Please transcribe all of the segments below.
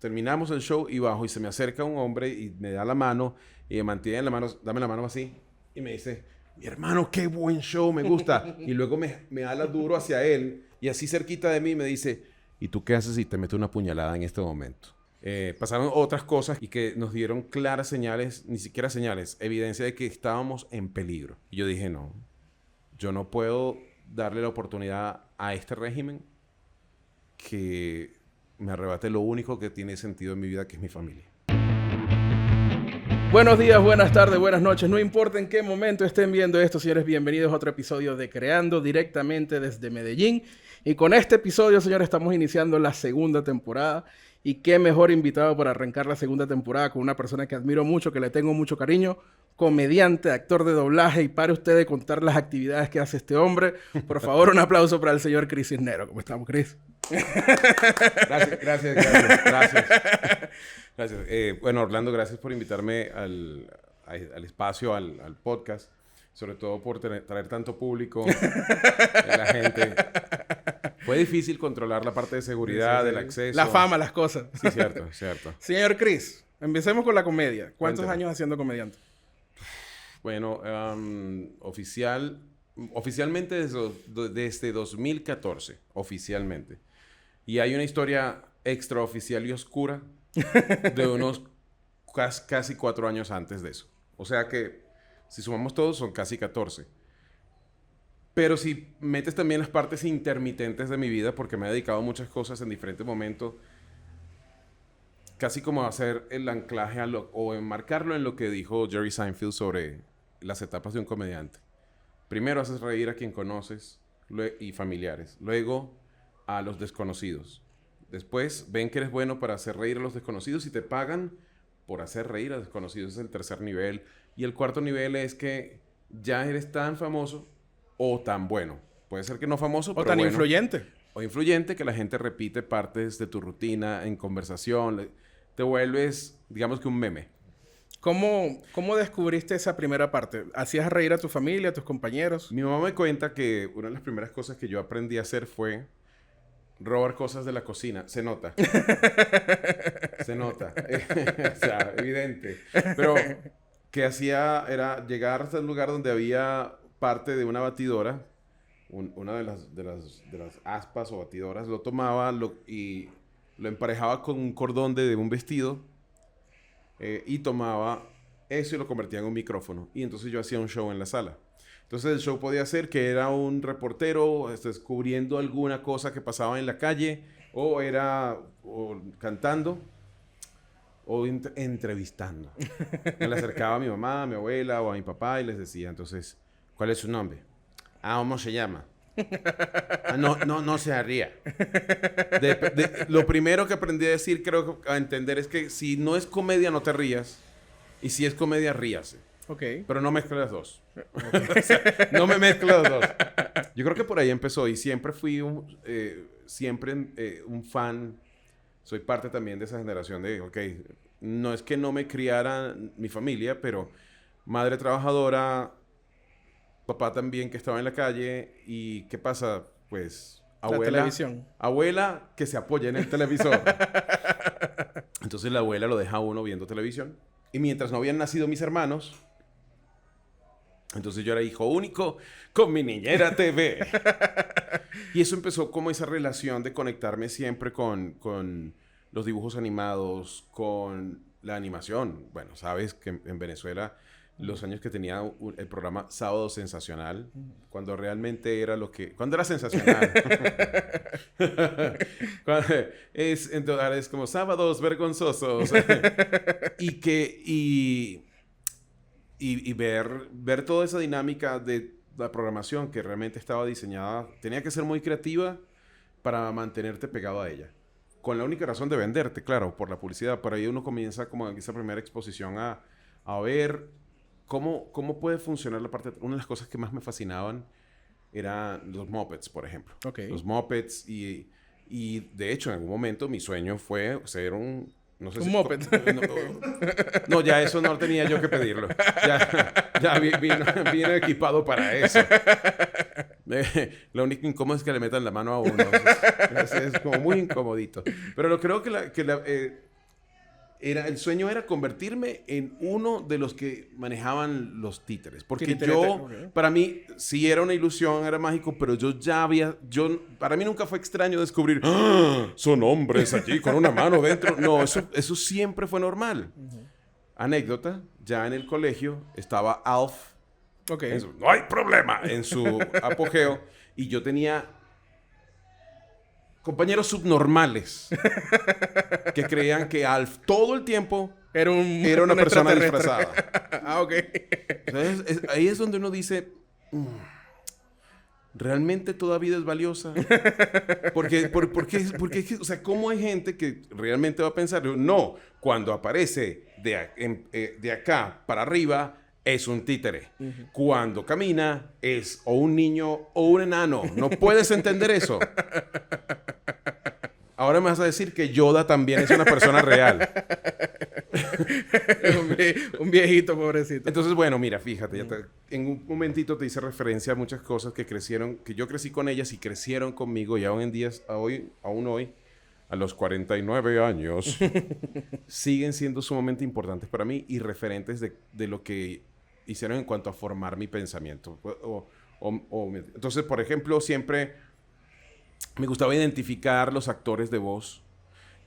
terminamos el show y bajo y se me acerca un hombre y me da la mano y me mantiene en la mano, dame la mano así y me dice, mi hermano, qué buen show, me gusta. Y luego me ala duro hacia él y así cerquita de mí me dice, ¿y tú qué haces si te meto una puñalada en este momento? Pasaron otras cosas y que nos dieron claras señales, ni siquiera señales, evidencia de que estábamos en peligro. Y yo dije, no, yo no puedo darle la oportunidad a este régimen que me arrebate lo único que tiene sentido en mi vida, que es mi familia. Buenos días, buenas tardes, buenas noches. No importa en qué momento estén viendo esto, señores, bienvenidos a otro episodio de Creando directamente desde Medellín. Y con este episodio, señores, estamos iniciando la segunda temporada. Y qué mejor invitado para arrancar la segunda temporada con una persona que admiro mucho, que le tengo mucho cariño, comediante, actor de doblaje. Y para usted de contar las actividades que hace este hombre, por favor, un aplauso para el señor Chris Cisnero. ¿Cómo estamos, Chris? Gracias. Bueno, Orlando, gracias por invitarme al espacio, al podcast. Sobre todo por traer tanto público, la gente. Fue difícil controlar la parte de seguridad, del acceso. La fama, las cosas. Sí, cierto. Señor Chris, empecemos con la comedia. ¿Cuántos Cuéntame. años haciendo comediante? Bueno, oficialmente desde 2014, oficialmente. Y hay una historia extraoficial y oscura de unos casi 4 años antes de eso. O sea que, si sumamos todos, son casi 14. Pero si metes también las partes intermitentes de mi vida, porque me he dedicado a muchas cosas en diferentes momentos, casi como hacer el anclaje o enmarcarlo en lo que dijo Jerry Seinfeld sobre las etapas de un comediante. Primero haces reír a quien conoces y familiares. Luego a los desconocidos. Después ven que eres bueno para hacer reír a los desconocidos y te pagan por hacer reír a desconocidos. Ese es el tercer nivel. Y el cuarto nivel es que ya eres tan famoso o tan bueno. Puede ser que no famoso, pero O tan bueno. influyente. O influyente, que la gente repite partes de tu rutina en conversación. Te vuelves, digamos que un meme. ¿Cómo descubriste esa primera parte? ¿Hacías reír a tu familia, a tus compañeros? Mi mamá me cuenta que una de las primeras cosas que yo aprendí a hacer fue robar cosas de la cocina. Se nota. Se nota. O sea, evidente. Pero que hacía era llegar hasta el lugar donde había parte de una batidora, una de las aspas o batidoras, lo tomaba y lo emparejaba con un cordón de un vestido y tomaba eso y lo convertía en un micrófono. Y entonces yo hacía un show en la sala. Entonces el show podía ser que era un reportero descubriendo alguna cosa que pasaba en la calle, o cantando, o entrevistando. Me le acercaba a mi mamá, a mi abuela o a mi papá y les decía, entonces, ¿cuál es su nombre? ¿Cómo se llama? No se ría. Lo primero que aprendí a decir, creo que a entender, es que si no es comedia, no te rías. Y si es comedia, ríase. Ok. Pero no mezcle las dos. O sea, no me mezcle las dos. Yo creo que por ahí empezó y siempre fui un fan. Soy parte también de esa generación de, no es que no me criara mi familia, pero madre trabajadora, papá también que estaba en la calle. ¿Y qué pasa? Pues La televisión. Abuela que se apoya en el televisor. Entonces la abuela lo deja a uno viendo televisión. Y mientras no habían nacido mis hermanos, entonces yo era hijo único con mi niñera TV. Y eso empezó como esa relación de conectarme siempre con los dibujos animados, con la animación. Bueno, sabes que en Venezuela, los años que tenía el programa Sábado Sensacional, cuando realmente era cuando era sensacional. Entonces es como sábados vergonzosos. Y ver toda esa dinámica de la programación que realmente estaba diseñada, tenía que ser muy creativa para mantenerte pegado a ella. Con la única razón de venderte, claro, por la publicidad. Pero ahí uno comienza como en esa primera exposición a ver cómo puede funcionar la parte. Una de las cosas que más me fascinaban eran los Muppets, por ejemplo. Okay. Los Muppets y de hecho en algún momento mi sueño fue ser un Muppet. No, ya eso no tenía yo que pedirlo. Ya vino equipado para eso. Lo único incómodo es que le metan la mano a uno. Es como muy incomodito. Pero creo que el sueño era convertirme en uno de los que manejaban los títeres. Porque para mí, sí era una ilusión, era mágico, pero para mí nunca fue extraño descubrir, son hombres allí con una mano dentro. No, eso siempre fue normal. Anécdota, ya en el colegio estaba Alf. No hay problema, en su apogeo. Y yo tenía compañeros subnormales que creían que Alf todo el tiempo era una persona disfrazada. Ok. Entonces, ahí es donde uno dice, ¿realmente toda vida es valiosa? Porque, o sea, ¿cómo hay gente que realmente va a pensar? No, cuando aparece de acá para arriba, es un títere. Cuando camina, es o un niño o un enano. No puedes entender eso. Ahora me vas a decir que Yoda también es una persona real. Un viejito, pobrecito. Entonces, bueno, mira, fíjate, en un momentito te hice referencia a muchas cosas que yo crecí con ellas y crecieron conmigo, y aún hoy, a los 49 años, siguen siendo sumamente importantes para mí y referentes de lo que hicieron en cuanto a formar mi pensamiento. Entonces, por ejemplo, siempre me gustaba identificar los actores de voz.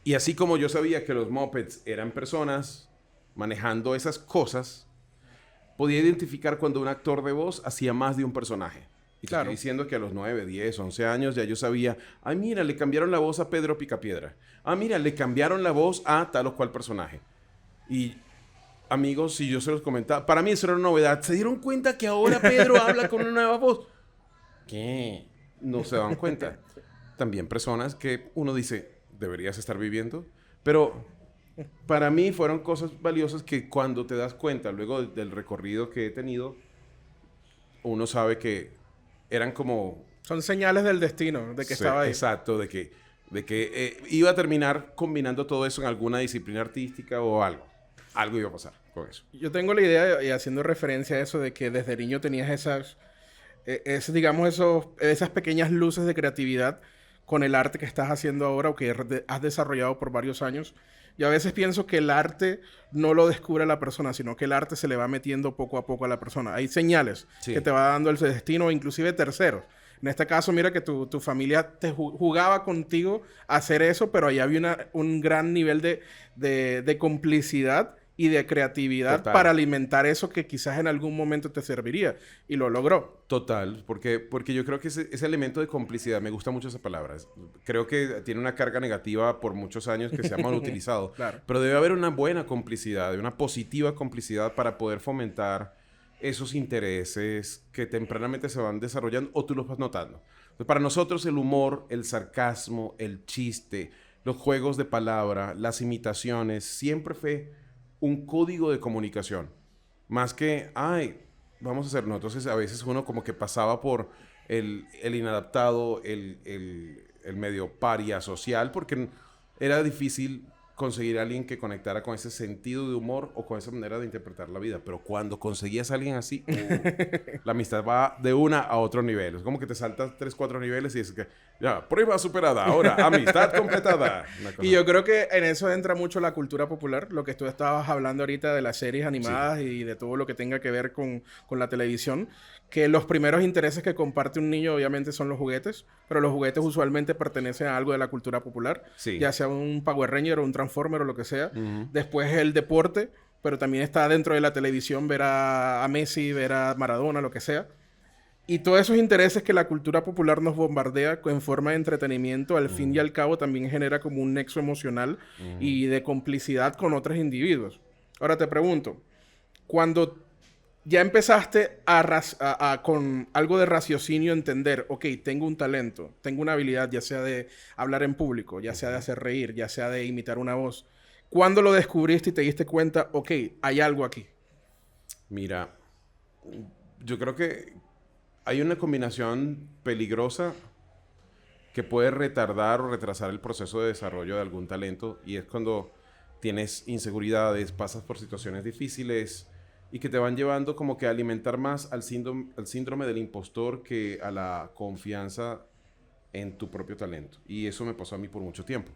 Y así como yo sabía que los Muppets eran personas manejando esas cosas, podía identificar cuando un actor de voz hacía más de un personaje. Y claro, estoy diciendo que a los 9, 10, 11 años ya yo sabía, ay, mira, le cambiaron la voz a Pedro Picapiedra. Ah, mira, le cambiaron la voz a tal o cual personaje. Y amigos, si yo se los comentaba, para mí eso era una novedad. ¿Se dieron cuenta que ahora Pedro habla con una nueva voz? ¿Qué? No se dan cuenta. También personas que uno dice, deberías estar viviendo. Pero para mí fueron cosas valiosas que cuando te das cuenta, luego del recorrido que he tenido, uno sabe que eran como... Son señales del destino, de que estaba ahí. Exacto, de que iba a terminar combinando todo eso en alguna disciplina artística o algo. Algo iba a pasar con eso. Yo tengo la idea, y haciendo referencia a eso, de que desde niño tenías esas pequeñas luces de creatividad con el arte que estás haciendo ahora o que has desarrollado por varios años. Yo a veces pienso que el arte no lo descubre la persona, sino que el arte se le va metiendo poco a poco a la persona. Hay señales que te va dando el destino, inclusive terceros. En este caso, mira que tu familia jugaba contigo a hacer eso, pero ahí había un gran nivel de complicidad y de creatividad. Total. Para alimentar eso que quizás en algún momento te serviría. Y lo logró. Total. Porque yo creo que ese elemento de complicidad, me gusta mucho esa palabra. Creo que tiene una carga negativa por muchos años que se ha mal utilizado. Claro. Pero debe haber una buena complicidad, una positiva complicidad para poder fomentar esos intereses que tempranamente se van desarrollando o tú los vas notando. Entonces, para nosotros el humor, el sarcasmo, el chiste, los juegos de palabra, las imitaciones, siempre fue un código de comunicación. Más que, vamos a hacerlo. Entonces, a veces uno como que pasaba por el inadaptado, el medio paria social, porque era difícil conseguir a alguien que conectara con ese sentido de humor o con esa manera de interpretar la vida. Pero cuando conseguías a alguien así, la amistad va de una a otro nivel. Es como que te saltas 3, 4 niveles y dices que ya, prueba superada, ahora amistad completada. Y yo creo que en eso entra mucho la cultura popular, lo que tú estabas hablando ahorita de las series animadas, sí, y de todo lo que tenga que ver con la televisión, que los primeros intereses que comparte un niño obviamente son los juguetes, pero los juguetes usualmente pertenecen a algo de la cultura popular, sí, ya sea un Power Ranger o un Transformer o lo que sea. Después el deporte, pero también está dentro de la televisión ver a Messi, ver a Maradona, lo que sea. Y todos esos intereses que la cultura popular nos bombardea en forma de entretenimiento, al fin y al cabo también genera como un nexo emocional y de complicidad con otros individuos. Ahora te pregunto, cuando ya empezaste con algo de raciocinio entender, ok, tengo un talento, tengo una habilidad, ya sea de hablar en público, ya sea de hacer reír, ya sea de imitar una voz, ¿cuándo lo descubriste y te diste cuenta, ok, hay algo aquí? Mira, yo creo que hay una combinación peligrosa que puede retardar o retrasar el proceso de desarrollo de algún talento, y es cuando tienes inseguridades, pasas por situaciones difíciles y que te van llevando como que a alimentar más al síndrome del impostor que a la confianza en tu propio talento. Y eso me pasó a mí por mucho tiempo.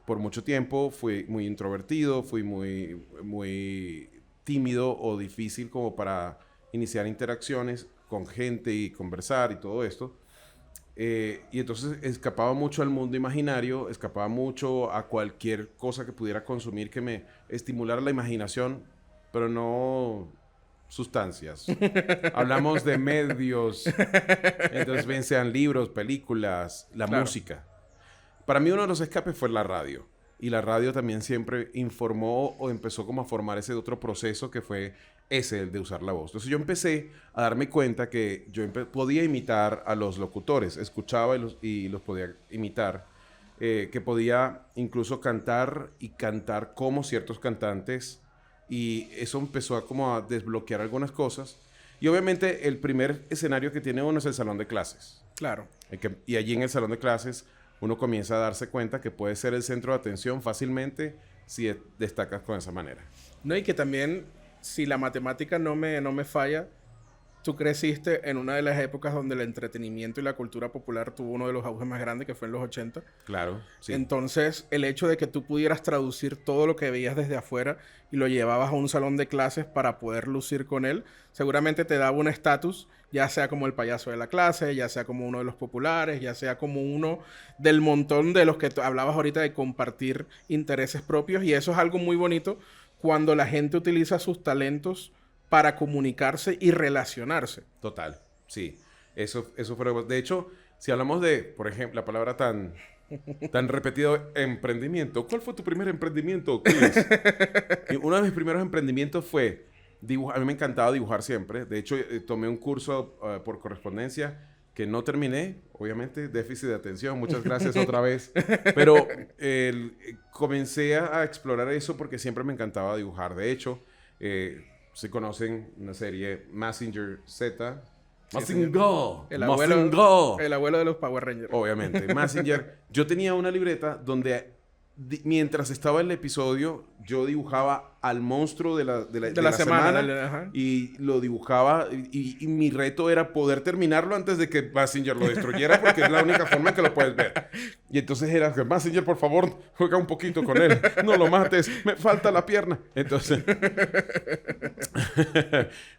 Por mucho tiempo fui muy introvertido, fui muy tímido o difícil como para iniciar interacciones con gente y conversar y todo esto. Y entonces escapaba mucho al mundo imaginario, escapaba mucho a cualquier cosa que pudiera consumir que me estimulara la imaginación, pero no sustancias. Hablamos de medios, entonces bien sean libros, películas, la Claro. música. Para mí uno de los escapes fue la radio. Y la radio también siempre informó o empezó como a formar ese otro proceso que fue ese, el de usar la voz. Entonces yo empecé a darme cuenta que yo podía imitar a los locutores. Escuchaba y los podía imitar. Que podía incluso cantar y cantar como ciertos cantantes. Y eso empezó a como a desbloquear algunas cosas. Y obviamente el primer escenario que tiene uno es el salón de clases. Claro. Y allí en el salón de clases uno comienza a darse cuenta que puede ser el centro de atención fácilmente si destacas con esa manera. No, y que también, si la matemática no me falla, tú creciste en una de las épocas donde el entretenimiento y la cultura popular tuvo uno de los auges más grandes, que fue en los 80. Claro, sí. Entonces, el hecho de que tú pudieras traducir todo lo que veías desde afuera y lo llevabas a un salón de clases para poder lucir con él, seguramente te daba un estatus, ya sea como el payaso de la clase, ya sea como uno de los populares, ya sea como uno del montón de los que tú hablabas ahorita de compartir intereses propios. Y eso es algo muy bonito cuando la gente utiliza sus talentos para comunicarse y relacionarse. Total, sí. Eso fue... De hecho, si hablamos de, por ejemplo, la palabra tan repetida, emprendimiento. ¿Cuál fue tu primer emprendimiento, Chris? Y uno de mis primeros emprendimientos fue dibujar. A mí me encantaba dibujar siempre. De hecho, tomé un curso por correspondencia que no terminé. Obviamente, déficit de atención. Muchas gracias otra vez. Pero comencé a explorar eso porque siempre me encantaba dibujar. De hecho, si conocen una serie Mazinger Z. Mazinger. El Mazinger. abuelo de los Power Rangers. Obviamente. Mazinger. Yo tenía una libreta donde mientras estaba el episodio, yo dibujaba al monstruo de la semana y lo dibujaba y mi reto era poder terminarlo antes de que Mazinger lo destruyera porque es la única forma en que lo puedes ver. Y entonces era, Mazinger, por favor, juega un poquito con él. No lo mates, me falta la pierna. Entonces...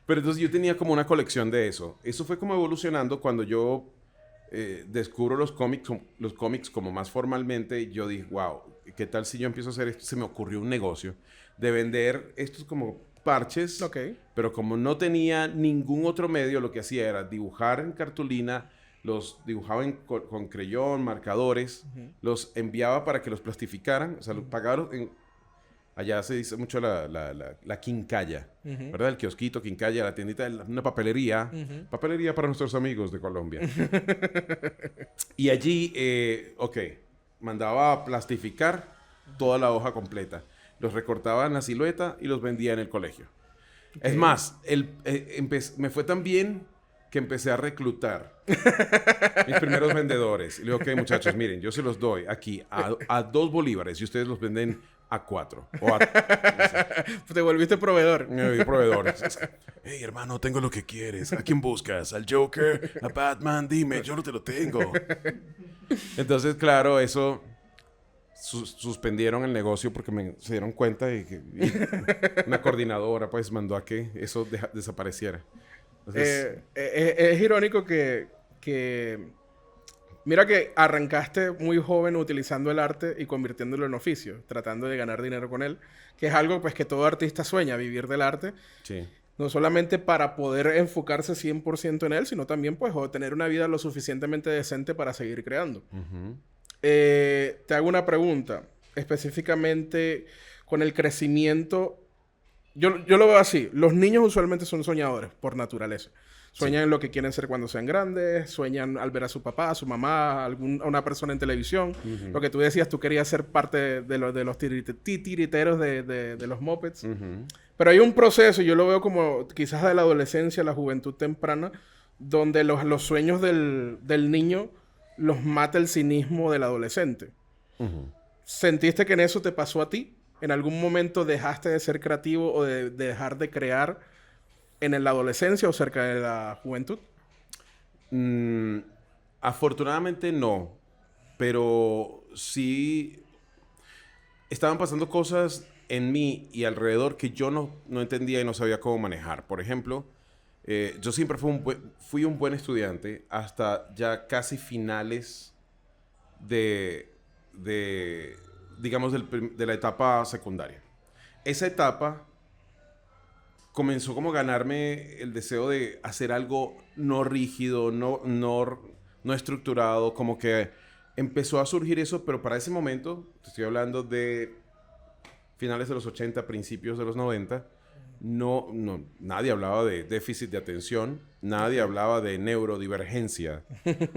Pero entonces yo tenía como una colección de eso. Eso fue como evolucionando cuando yo descubro los cómics como más formalmente. Yo dije, wow, ¿qué tal si yo empiezo a hacer esto? Se me ocurrió un negocio de vender estos como parches, pero como no tenía ningún otro medio, lo que hacía era dibujar en cartulina, los dibujaba con creyón, marcadores, los enviaba para que los plastificaran, o sea, los pagaron allá se dice mucho la quincalla, ¿verdad? El kiosquito, quincalla, la tiendita, una papelería. Papelería para nuestros amigos de Colombia. Y allí, mandaba a plastificar toda la hoja completa. Los recortaba en la silueta y los vendía en el colegio. Es más, me fue tan bien que empecé a reclutar mis primeros vendedores. Y le digo, ok, muchachos, miren, yo se los doy aquí a 2 bolívares y ustedes los venden a 4. O Te volviste proveedor. Me volví proveedor. Hey, hermano, tengo lo que quieres. ¿A quién buscas? ¿Al Joker? ¿A Batman? Dime, yo no te lo tengo. Entonces, claro, eso... suspendieron el negocio porque se dieron cuenta de que una coordinadora pues mandó a que eso desapareciera. Entonces, es irónico que mira que arrancaste muy joven utilizando el arte y convirtiéndolo en oficio, tratando de ganar dinero con él, que es algo pues que todo artista sueña, vivir del arte. Sí. No solamente para poder enfocarse 100% en él, sino también pues tener una vida lo suficientemente decente para seguir creando. Te hago una pregunta, específicamente con el crecimiento. Yo lo veo así. Los niños usualmente son soñadores por naturaleza. Sueñan en lo que quieren ser cuando sean grandes. Sueñan al ver a su papá, a su mamá, a una persona en televisión. Lo que tú decías, tú querías ser parte de los titiriteros de los Muppets. Pero hay un proceso, yo lo veo como quizás de la adolescencia, la juventud temprana, donde los sueños del niño los mata el cinismo del adolescente. ¿Sentiste que en eso te pasó a ti? ¿En algún momento dejaste de ser creativo o de dejar de crear en la adolescencia o cerca de la juventud? Afortunadamente no, pero sí estaban pasando cosas en mí y alrededor que yo no entendía y no sabía cómo manejar. Por ejemplo, yo siempre fui un buen estudiante hasta ya casi finales de digamos, de la etapa secundaria. Esa etapa comenzó como a ganarme el deseo de hacer algo no rígido, no estructurado, como que empezó a surgir eso, pero para ese momento, te estoy hablando de finales de los 80, principios de los 90, nadie hablaba de déficit de atención, nadie hablaba de neurodivergencia,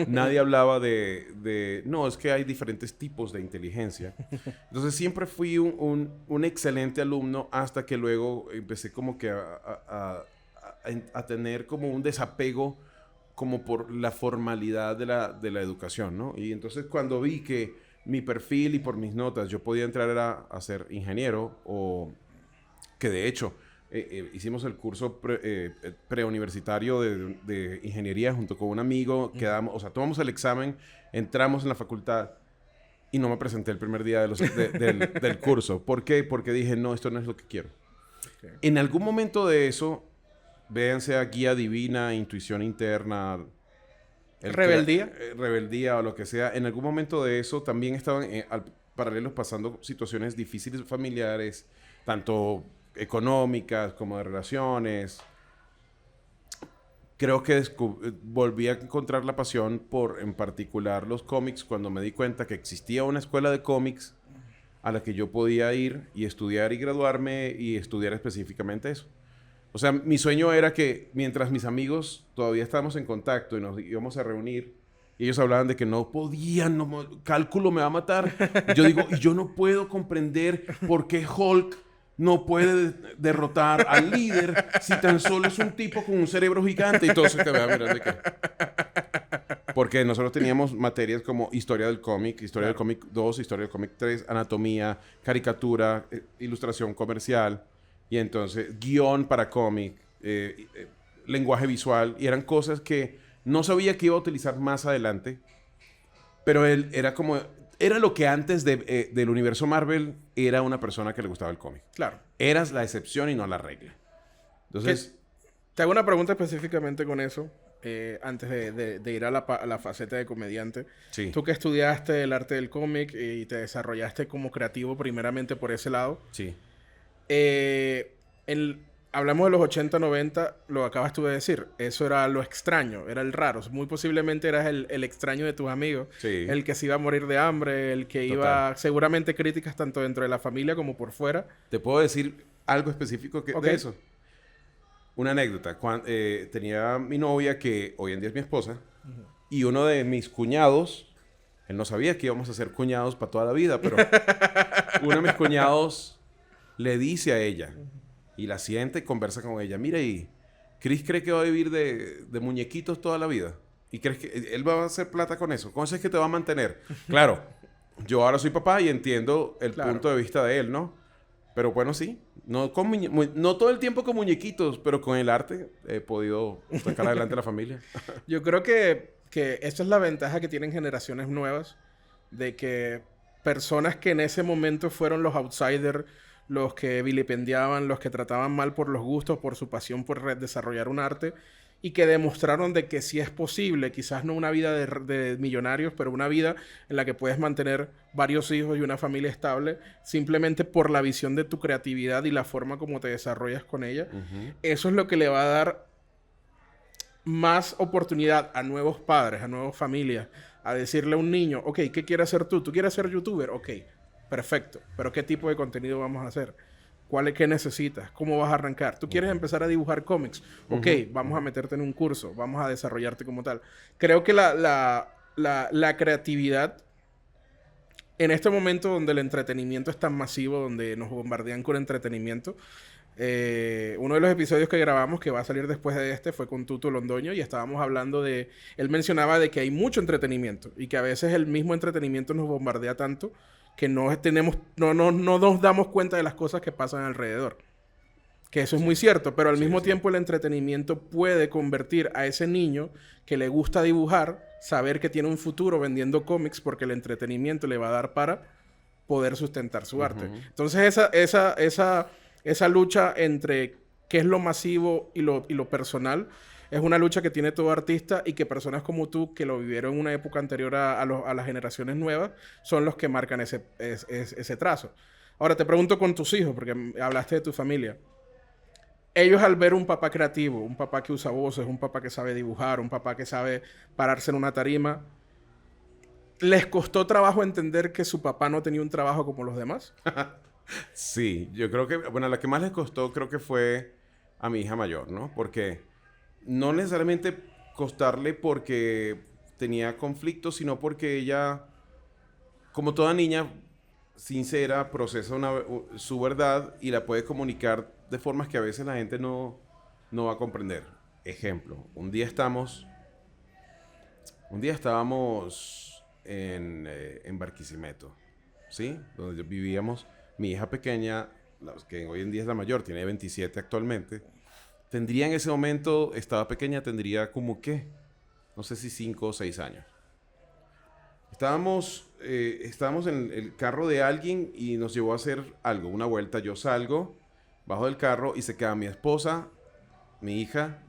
nadie hablaba no, es que hay diferentes tipos de inteligencia. Entonces siempre fui un excelente alumno hasta que luego empecé como que a tener como un desapego como por la formalidad de la educación, ¿no? Y entonces cuando vi que mi perfil y por mis notas yo podía entrar a ser ingeniero, o que de hecho hicimos el curso preuniversitario de ingeniería junto con un amigo, tomamos el examen, entramos en la facultad y no me presenté el primer día del curso. ¿Por qué? Porque dije, no, esto no es lo que quiero. Okay. En algún momento de eso, véanse a guía divina, intuición interna, rebeldía o lo que sea, en algún momento de eso también estaban paralelos pasando situaciones difíciles familiares, tanto económicas como de relaciones. Creo que volví a encontrar la pasión por, en particular, los cómics cuando me di cuenta que existía una escuela de cómics a la que yo podía ir y estudiar y graduarme y estudiar específicamente eso. O sea, mi sueño era que mientras mis amigos todavía estábamos en contacto y nos íbamos a reunir, y ellos hablaban de que no podían, cálculo me va a matar. Y yo digo, y yo no puedo comprender por qué Hulk no puede derrotar al líder si tan solo es un tipo con un cerebro gigante. Y todos se quedaban mirando de qué. Porque nosotros teníamos materias como historia del cómic, historia del cómic 2, historia del cómic 3, anatomía, caricatura, ilustración comercial, y entonces guión para cómic, lenguaje visual, y eran cosas que no sabía que iba a utilizar más adelante, pero él era lo que antes del universo Marvel era una persona que le gustaba el cómic. Claro. Eras la excepción y no la regla. Entonces, te hago una pregunta específicamente con eso, antes de ir a la faceta de comediante. Sí. Tú que estudiaste el arte del cómic y te desarrollaste como creativo primeramente por ese lado. Sí. Hablamos de los 80, 90, lo acabas tú de decir. Eso era lo extraño, era el raro. Muy posiblemente eras el extraño de tus amigos. Sí. El que se iba a morir de hambre, el que iba... Seguramente críticas tanto dentro de la familia como por fuera. ¿Te puedo decir algo específico de eso? Una anécdota. Tenía mi novia, que hoy en día es mi esposa, y uno de mis cuñados, él no sabía que íbamos a ser cuñados para toda la vida, pero uno de mis cuñados le dice a ella... Y la siente y conversa con ella. Mira, y Chris cree que va a vivir de muñequitos toda la vida. ¿Y crees que él va a hacer plata con eso? ¿Cómo es que te va a mantener? Claro, yo ahora soy papá y entiendo el punto de vista de él, ¿no? Pero bueno, sí. No todo el tiempo con muñequitos, pero con el arte he podido sacar adelante a la familia. Yo creo que esa es la ventaja que tienen generaciones nuevas. De que personas que en ese momento fueron los outsiders, los que vilipendiaban, los que trataban mal por los gustos, por su pasión por desarrollar un arte, y que demostraron de que sí es posible, quizás no una vida de millonarios, pero una vida en la que puedes mantener varios hijos y una familia estable, simplemente por la visión de tu creatividad y la forma como te desarrollas con ella. Eso es lo que le va a dar más oportunidad a nuevos padres, a nuevas familias, a decirle a un niño, ok, ¿qué quieres hacer tú? ¿Tú quieres ser youtuber? Ok. Perfecto. Pero ¿qué tipo de contenido vamos a hacer? ¿Qué necesitas? ¿Cómo vas a arrancar? ¿Tú quieres empezar a dibujar cómics? Ok, vamos a meterte en un curso. Vamos a desarrollarte como tal. Creo que la creatividad, en este momento donde el entretenimiento es tan masivo, donde nos bombardean con entretenimiento, uno de los episodios que grabamos, que va a salir después de este, fue con Tuto Londoño, y estábamos hablando de... Él mencionaba de que hay mucho entretenimiento y que a veces el mismo entretenimiento nos bombardea tanto que no nos damos cuenta de las cosas que pasan alrededor. Que eso es muy cierto, pero al mismo tiempo el entretenimiento puede convertir a ese niño que le gusta dibujar, saber que tiene un futuro vendiendo cómics, porque el entretenimiento le va a dar para poder sustentar su arte. Entonces, esa lucha entre qué es lo masivo y lo personal es una lucha que tiene todo artista y que personas como tú, que lo vivieron en una época anterior a las generaciones nuevas, son los que marcan ese trazo. Ahora, te pregunto con tus hijos, porque hablaste de tu familia. Ellos al ver un papá creativo, un papá que usa voces, un papá que sabe dibujar, un papá que sabe pararse en una tarima, ¿les costó trabajo entender que su papá no tenía un trabajo como los demás? Sí, yo creo que, bueno, la que más les costó creo que fue a mi hija mayor, ¿no? Porque no necesariamente costarle porque tenía conflictos, sino porque ella, como toda niña sincera, procesa su verdad y la puede comunicar de formas que a veces la gente no va a comprender. Ejemplo, un día estábamos en Barquisimeto, ¿sí? Donde vivíamos. Mi hija pequeña, que hoy en día es la mayor, tiene 27 actualmente, tendría en ese momento, estaba pequeña, tendría como ¿qué? No sé si 5 o 6 años. Estábamos en el carro de alguien y nos llevó a hacer algo, una vuelta. Yo salgo, bajo del carro y se queda mi esposa, mi hija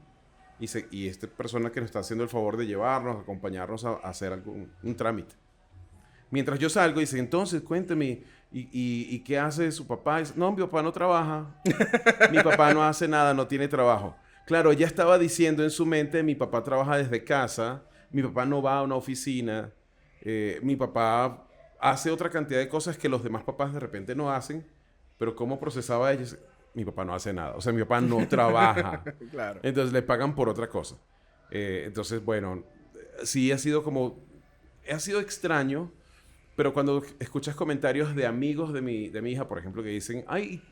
y esta persona que nos está haciendo el favor de llevarnos, acompañarnos a hacer un trámite. Mientras yo salgo, dice, entonces cuénteme, ¿y qué hace su papá? Dice, no, mi papá no trabaja. Mi papá no hace nada, no tiene trabajo. Claro, ella estaba diciendo en su mente, mi papá trabaja desde casa, mi papá no va a una oficina, mi papá hace otra cantidad de cosas que los demás papás de repente no hacen, pero ¿cómo procesaba ella? Mi papá no hace nada, o sea, mi papá no trabaja. Claro. Entonces le pagan por otra cosa. Entonces, bueno, sí ha sido extraño. Pero cuando escuchas comentarios de amigos de mi hija, por ejemplo, que dicen, ay,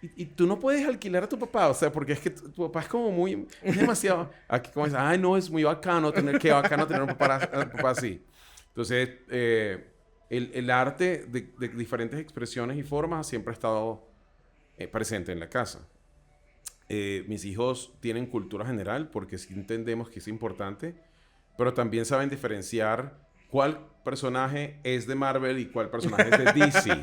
y tú no puedes alquilar a tu papá, o sea, porque es que tu papá es como es demasiado, aquí como dice, ay, no, es muy bacano tener un papá así. Entonces, el arte de diferentes expresiones y formas siempre ha estado presente en la casa. Mis hijos tienen cultura general porque sí entendemos que es importante, pero también saben diferenciar cuál personaje es de Marvel y cuál personaje es de DC.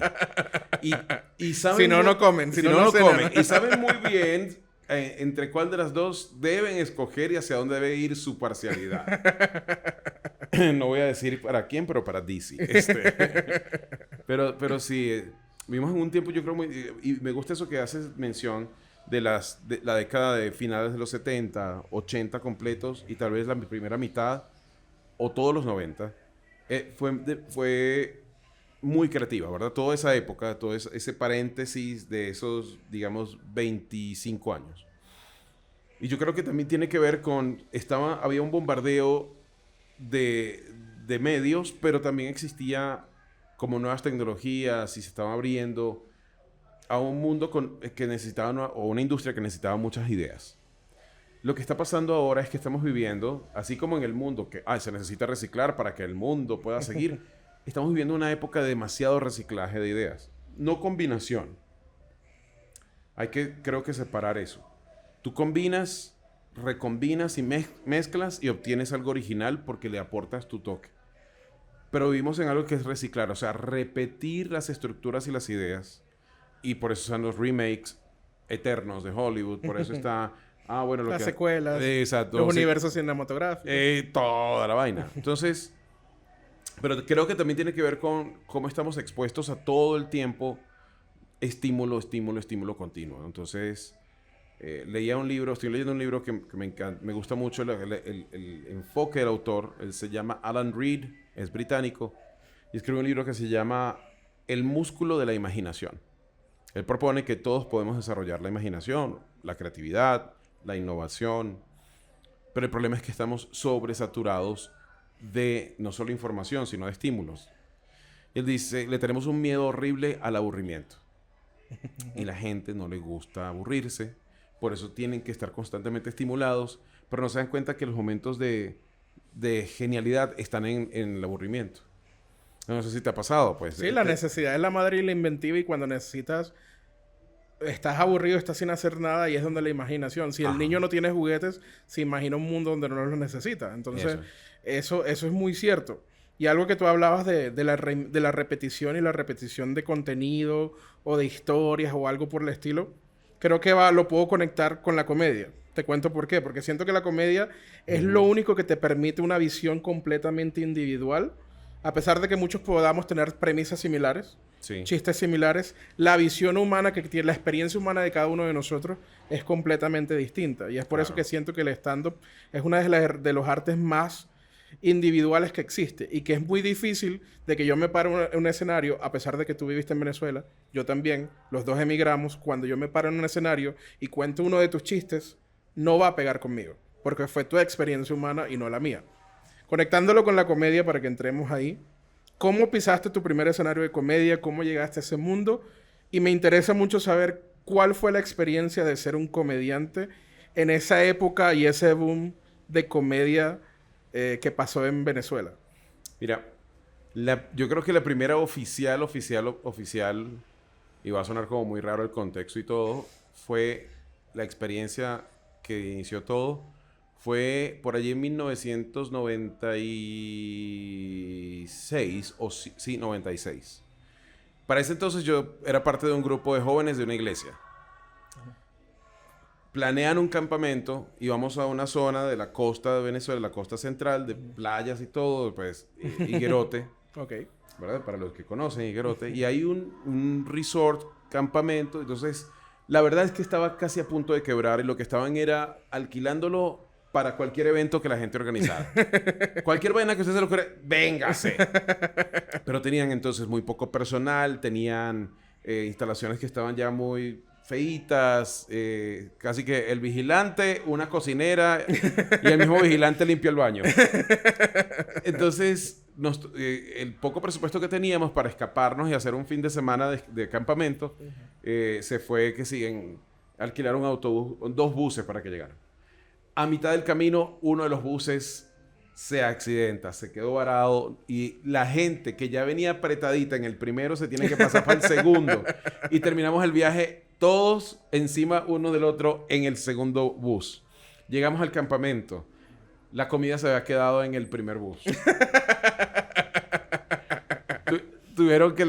Y saben Si no, no comen. Si no, no comen. Y saben muy bien entre cuál de las dos deben escoger y hacia dónde debe ir su parcialidad. No voy a decir para quién, pero para DC. Pero sí, vivimos en un tiempo, yo creo, y me gusta eso que haces mención de la década de finales de los 70, 80 completos y tal vez la primera mitad o todos los 90. Fue muy creativa, ¿verdad? Toda esa época, todo ese paréntesis de esos, digamos, 25 años. Y yo creo que también tiene que ver con... había un bombardeo de medios, pero también existía como nuevas tecnologías y se estaba abriendo a un mundo que necesitaba, o una industria que necesitaba muchas ideas. Lo que está pasando ahora es que estamos viviendo, así como en el mundo, que se necesita reciclar para que el mundo pueda seguir, estamos viviendo una época de demasiado reciclaje de ideas. No combinación. Creo que separar eso. Tú combinas, recombinas y mezclas y obtienes algo original porque le aportas tu toque. Pero vivimos en algo que es reciclar, o sea, repetir las estructuras y las ideas. Y por eso están los remakes eternos de Hollywood, por eso está... las secuelas, exacto, los universos cinematográficos. Toda la vaina. Entonces, pero creo que también tiene que ver con cómo estamos expuestos a todo el tiempo estímulo continuo. Entonces, estoy leyendo un libro que me encanta, me gusta mucho el enfoque del autor. Él se llama Alan Reed, es británico, y escribe un libro que se llama El músculo de la imaginación. Él propone que todos podemos desarrollar la imaginación, la creatividad, la innovación, pero el problema es que estamos sobresaturados de no solo información, sino de estímulos. Él dice, le tenemos un miedo horrible al aburrimiento. Y la gente no le gusta aburrirse, por eso tienen que estar constantemente estimulados, pero no se dan cuenta que los momentos de genialidad están en el aburrimiento. No sé si te ha pasado, pues. Sí, la necesidad es la madre y la inventiva, y cuando estás aburrido, estás sin hacer nada, y es donde la imaginación. Si el niño no tiene juguetes, se imagina un mundo donde no los necesita. Entonces, eso es muy cierto. Y algo que tú hablabas de la repetición y la repetición de contenido o de historias o algo por el estilo, creo que lo puedo conectar con la comedia. Te cuento por qué. Porque siento que la comedia es lo único que te permite una visión completamente individual. A pesar de que muchos podamos tener premisas similares, Sí. chistes similares, la visión humana que tiene, la experiencia humana de cada uno de nosotros es completamente distinta. Y es por eso que siento que el stand-up es una de los artes más individuales que existe y que es muy difícil de que yo me pare en un escenario, a pesar de que tú viviste en Venezuela, yo también, los dos emigramos, cuando yo me paro en un escenario y cuento uno de tus chistes, no va a pegar conmigo, porque fue tu experiencia humana y no la mía. Conectándolo con la comedia para que entremos ahí, ¿cómo pisaste tu primer escenario de comedia? ¿Cómo llegaste a ese mundo? Y me interesa mucho saber cuál fue la experiencia de ser un comediante en esa época y ese boom de comedia que pasó en Venezuela. Mira, yo creo que la primera oficial, y va a sonar como muy raro el contexto y todo, fue la experiencia que inició todo. Fue por allí en 1996, sí, 96. Para ese entonces yo era parte de un grupo de jóvenes de una iglesia. Planean un campamento y vamos a una zona de la costa de Venezuela, la costa central, de playas y todo, pues, Higuerote. Ok. ¿Verdad? Para los que conocen Higuerote. Y hay un resort, campamento. Entonces, la verdad es que estaba casi a punto de quebrar y lo que estaban era alquilándolo para cualquier evento que la gente organizara. Cualquier vaina que usted se lo quiera, véngase. Pero tenían entonces muy poco personal, tenían instalaciones que estaban ya muy feitas, casi que el vigilante, una cocinera y el mismo vigilante limpió el baño. Entonces, el poco presupuesto que teníamos para escaparnos y hacer un fin de semana de campamento, se fue que siguen alquilar un autobús, 2 buses para que llegaran. A mitad del camino, uno de los buses se accidenta, se quedó varado y la gente que ya venía apretadita en el primero se tiene que pasar para el segundo y terminamos el viaje todos encima uno del otro en el segundo bus. Llegamos al campamento. La comida se había quedado en el primer bus. Tuvieron que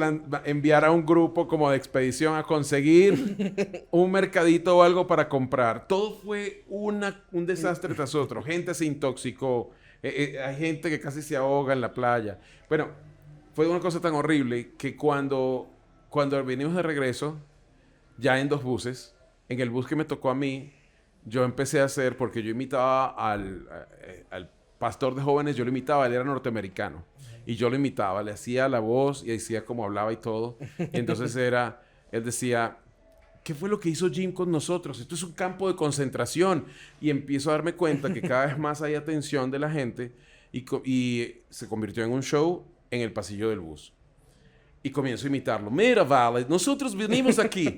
enviar a un grupo como de expedición a conseguir un mercadito o algo para comprar. Todo fue un desastre tras otro. Gente se intoxicó. Hay gente que casi se ahoga en la playa. Bueno, fue una cosa tan horrible que cuando venimos de regreso, ya en 2 buses, en el bus que me tocó a mí, yo empecé a hacer, porque yo imitaba al pastor de jóvenes, yo lo imitaba, él era norteamericano. Y yo lo imitaba, le hacía la voz y decía cómo hablaba y todo. Y entonces él decía, ¿qué fue lo que hizo Jim con nosotros? Esto es un campo de concentración. Y empiezo a darme cuenta que cada vez más hay atención de la gente y se convirtió en un show en el pasillo del bus. Y comienzo a imitarlo. Mira, Vale, nosotros venimos aquí.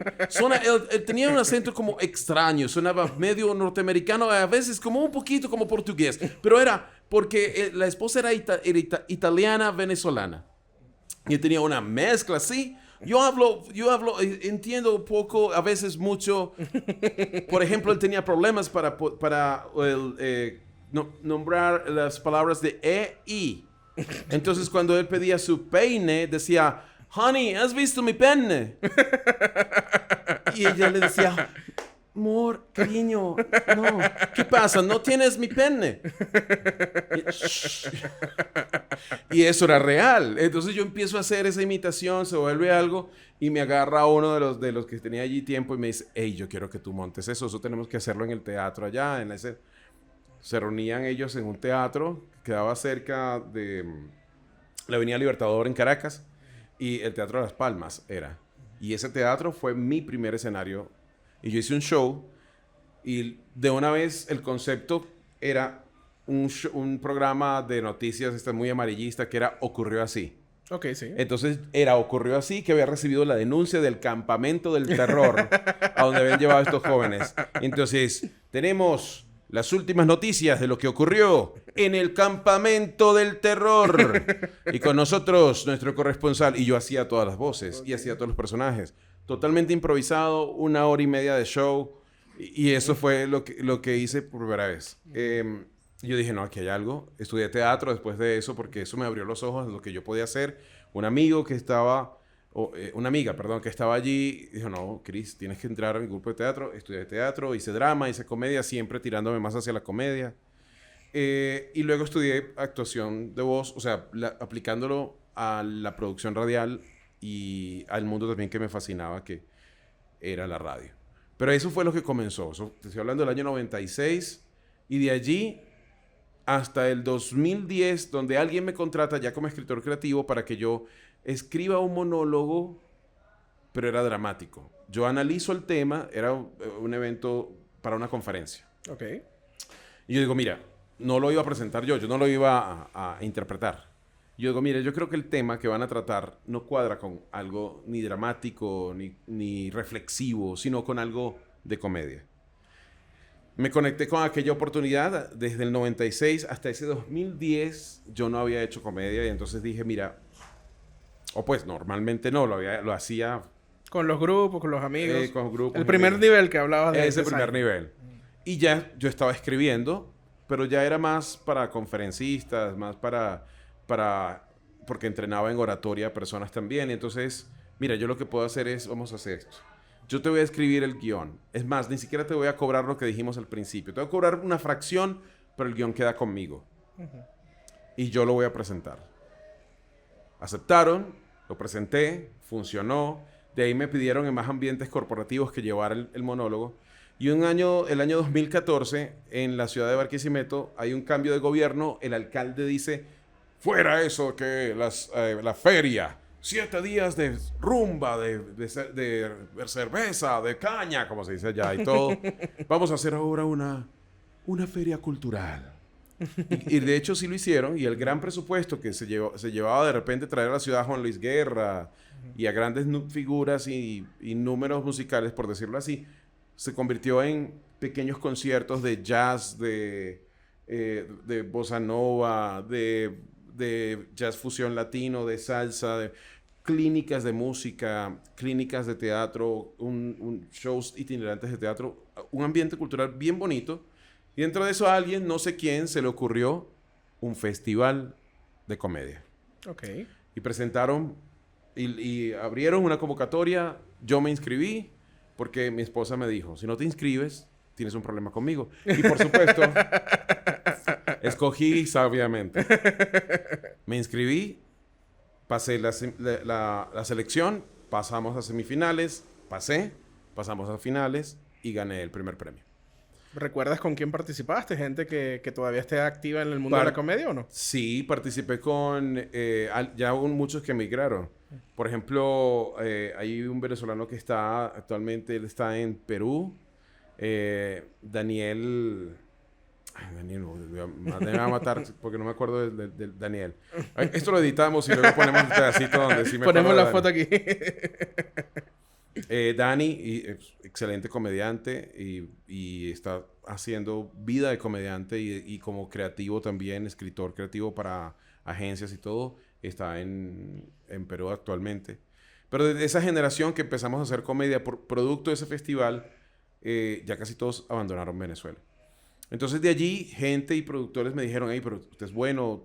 Él tenía un acento como extraño, sonaba medio norteamericano, a veces como un poquito como portugués. Pero era porque la esposa era italiana venezolana. Y tenía una mezcla así. Yo hablo, entiendo un poco, a veces mucho. Por ejemplo, él tenía problemas para nombrar las palabras de E, I. Entonces, cuando él pedía su peine, decía, honey, ¿has visto mi pene? Y ella le decía, amor, cariño, no. ¿Qué pasa? ¿No tienes mi pene? Y eso era real. Entonces yo empiezo a hacer esa imitación, se vuelve algo, y me agarra uno de los que tenía allí tiempo y me dice, hey, yo quiero que tú montes eso tenemos que hacerlo en el teatro allá, Se reunían ellos en un teatro que quedaba cerca de la Avenida Libertador en Caracas y el Teatro de Las Palmas era. Y ese teatro fue mi primer escenario. Y yo hice un show y de una vez el concepto era un programa de noticias muy amarillista que era Ocurrió Así. Ok, sí. Entonces Ocurrió Así que había recibido la denuncia del campamento del terror a donde habían llevado a estos jóvenes. Entonces tenemos las últimas noticias de lo que ocurrió en el campamento del terror. Y con nosotros, nuestro corresponsal. Y yo hacía todas las voces y hacía todos los personajes. Totalmente improvisado, 1 hora y media de show. Y eso fue lo que hice por primera vez. Y yo dije, no, aquí hay algo. Estudié teatro después de eso porque eso me abrió los ojos a lo que yo podía hacer. Un amigo que estaba, una amiga, perdón, que estaba allí, dijo, no, Chris, tienes que entrar a mi grupo de teatro. Estudié teatro, hice drama, hice comedia, siempre tirándome más hacia la comedia. Y luego estudié actuación de voz, o sea, aplicándolo a la producción radial y al mundo también que me fascinaba, que era la radio. Pero eso fue lo que comenzó. Eso, te estoy hablando del año 96 y de allí hasta el 2010, donde alguien me contrata ya como escritor creativo para que yo escriba un monólogo, pero era dramático. Yo analizo el tema, era un evento para una conferencia. Ok. Y yo digo, mira, no lo iba a presentar yo no lo iba a interpretar. Yo digo, mira, yo creo que el tema que van a tratar no cuadra con algo ni dramático ni reflexivo, sino con algo de comedia. Me conecté con aquella oportunidad. Desde el 96 hasta ese 2010 yo no había hecho comedia y entonces dije, mira, o pues normalmente no, lo hacía Con los grupos, con los amigos. con grupos. El primer nivel que hablabas de ese primer nivel. Y ya yo estaba escribiendo, pero ya era más para conferencistas, más porque entrenaba en oratoria a personas también. Y entonces, mira, yo lo que puedo hacer es, vamos a hacer esto. Yo te voy a escribir el guión. Es más, ni siquiera te voy a cobrar lo que dijimos al principio. Te voy a cobrar una fracción, pero el guión queda conmigo. Y yo lo voy a presentar. Aceptaron, lo presenté, funcionó. De ahí me pidieron en más ambientes corporativos que llevara el monólogo. Y el año 2014, en la ciudad de Barquisimeto, hay un cambio de gobierno. El alcalde dice, fuera eso, que la feria, 7 días de rumba, de cerveza, de caña, como se dice allá y todo. Vamos a hacer ahora una feria cultural. Y de hecho sí lo hicieron. Y el gran presupuesto que se llevaba de repente traer a la ciudad a Juan Luis Guerra y a grandes figuras y números musicales, por decirlo así, se convirtió en pequeños conciertos de jazz, de bossa nova, de jazz fusión latino, de salsa, de clínicas de música, clínicas de teatro, shows itinerantes de teatro, un ambiente cultural bien bonito. Y dentro de eso a alguien, no sé quién, se le ocurrió un festival de comedia. Ok. Y presentaron y abrieron una convocatoria. Yo me inscribí porque mi esposa me dijo, si no te inscribes, tienes un problema conmigo. Y por supuesto, escogí sabiamente. Me inscribí, pasé la selección, pasamos a semifinales, pasamos a finales y gané el primer premio. ¿Recuerdas con quién participaste? ¿Gente que todavía esté activa en el mundo de la comedia o no? Sí, participé con ya muchos que emigraron. Por ejemplo, hay un venezolano que actualmente él está en Perú. Daniel... Ay, Daniel, me va a matar porque no me acuerdo de Daniel. Esto lo editamos y luego ponemos un pedacito donde sí me acuerdo. Ponemos la foto aquí. Dani, excelente comediante y está haciendo vida de comediante y como creativo también, escritor creativo para agencias y todo, está en Perú actualmente. Pero desde esa generación que empezamos a hacer comedia por producto de ese festival, ya casi todos abandonaron Venezuela. Entonces de allí gente y productores me dijeron, hey, pero usted es bueno,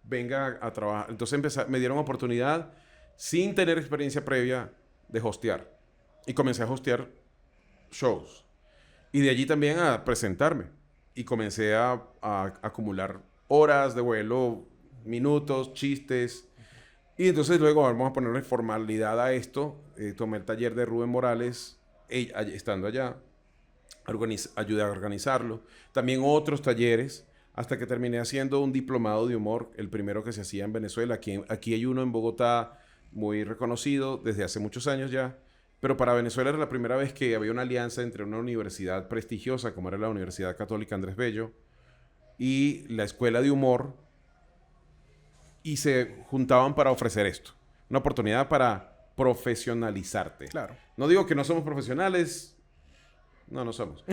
venga a trabajar. Entonces me dieron oportunidad sin tener experiencia previa de hostear. Y comencé a hostear shows. Y de allí también a presentarme. Y comencé a acumular horas de vuelo, minutos, chistes. Y entonces luego vamos a ponerle formalidad a esto. Tomé el taller de Rubén Morales, estando allá. Ayudé a organizarlo. También otros talleres. Hasta que terminé haciendo un diplomado de humor. El primero que se hacía en Venezuela. Aquí hay uno en Bogotá muy reconocido desde hace muchos años ya, pero para Venezuela era la primera vez que había una alianza entre una universidad prestigiosa como era la Universidad Católica Andrés Bello y la Escuela de Humor, y se juntaban para ofrecer esto, una oportunidad para profesionalizarte. Claro. No digo que no somos profesionales, no somos,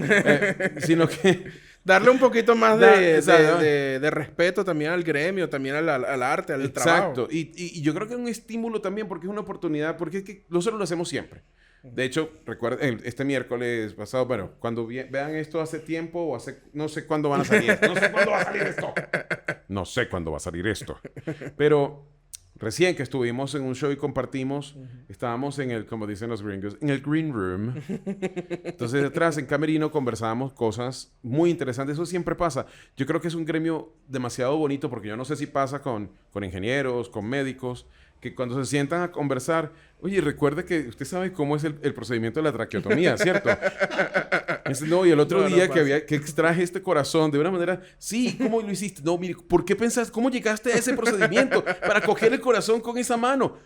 sino que darle un poquito más de respeto también al gremio, también al arte, al trabajo. Exacto. Y yo creo que es un estímulo también porque es una oportunidad, porque es que nosotros lo hacemos siempre. De hecho, recuerden, este miércoles pasado, bueno, cuando vean esto hace tiempo o hace... No sé cuándo van a salir esto. No sé cuándo va a salir esto. No sé cuándo va a salir esto. Pero recién que estuvimos en un show y compartimos, estábamos en el, como dicen los gringos, en el green room. Entonces, detrás, en Camerino, conversábamos cosas muy interesantes. Eso siempre pasa. Yo creo que es un gremio demasiado bonito porque yo no sé si pasa con ingenieros, con médicos, que cuando se sientan a conversar, oye, recuerde que usted sabe cómo es el procedimiento de la traqueotomía, ¿cierto? No, y el otro día que extraje este corazón de una manera, sí, ¿cómo lo hiciste? No, mire, ¿por qué pensaste? ¿Cómo llegaste a ese procedimiento para coger el corazón con esa mano?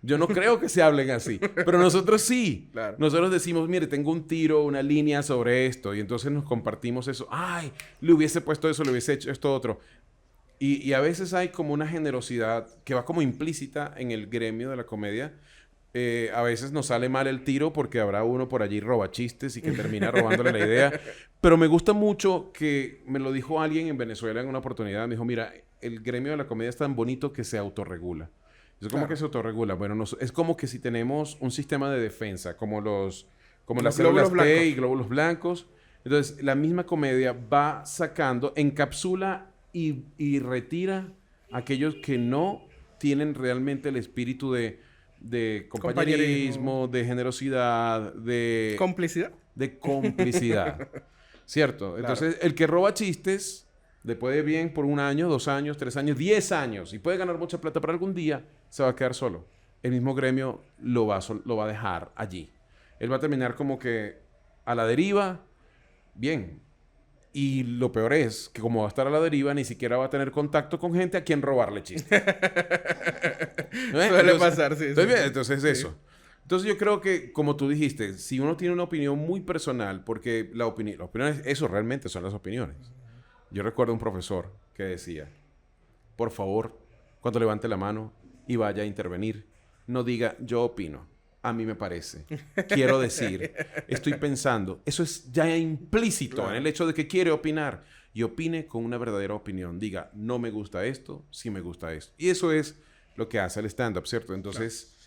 Yo no creo que se hablen así, pero nosotros sí. Claro. Nosotros decimos, mire, tengo un tiro, una línea sobre esto, y entonces nos compartimos eso. Ay, le hubiese puesto eso, le hubiese hecho esto otro. Y a veces hay como una generosidad que va como implícita en el gremio de la comedia. A veces nos sale mal el tiro porque habrá uno por allí roba chistes y que termina robándole la idea. Pero me gusta mucho que me lo dijo alguien en Venezuela en una oportunidad. Me dijo, mira, el gremio de la comedia es tan bonito que se autorregula. Es como que se autorregula. Bueno, es como que si tenemos un sistema de defensa, como las células T y glóbulos blancos. Entonces, la misma comedia va sacando, encapsula y retira a aquellos que no tienen realmente el espíritu de compañerismo, de generosidad, de... ¿Complicidad? De complicidad. ¿Cierto? Claro. Entonces, el que roba chistes le puede bien por 1 año, 2 años, 3 años, 10 años y puede ganar mucha plata, pero algún día se va a quedar solo. El mismo gremio lo va a dejar allí. Él va a terminar como que a la deriva, bien. Y lo peor es que como va a estar a la deriva, ni siquiera va a tener contacto con gente a quien robarle chistes. Suele pasar, sí. Entonces eso. Entonces yo creo que, como tú dijiste, si uno tiene una opinión muy personal, porque la opinión es, eso realmente son las opiniones. Yo recuerdo un profesor que decía, por favor, cuando levante la mano y vaya a intervenir, no diga yo opino. A mí me parece. Quiero decir. Estoy pensando. Eso es ya implícito en el hecho de que quiere opinar. Y opine con una verdadera opinión. Diga, no me gusta esto, sí me gusta esto. Y eso es lo que hace el stand-up, ¿cierto? Entonces,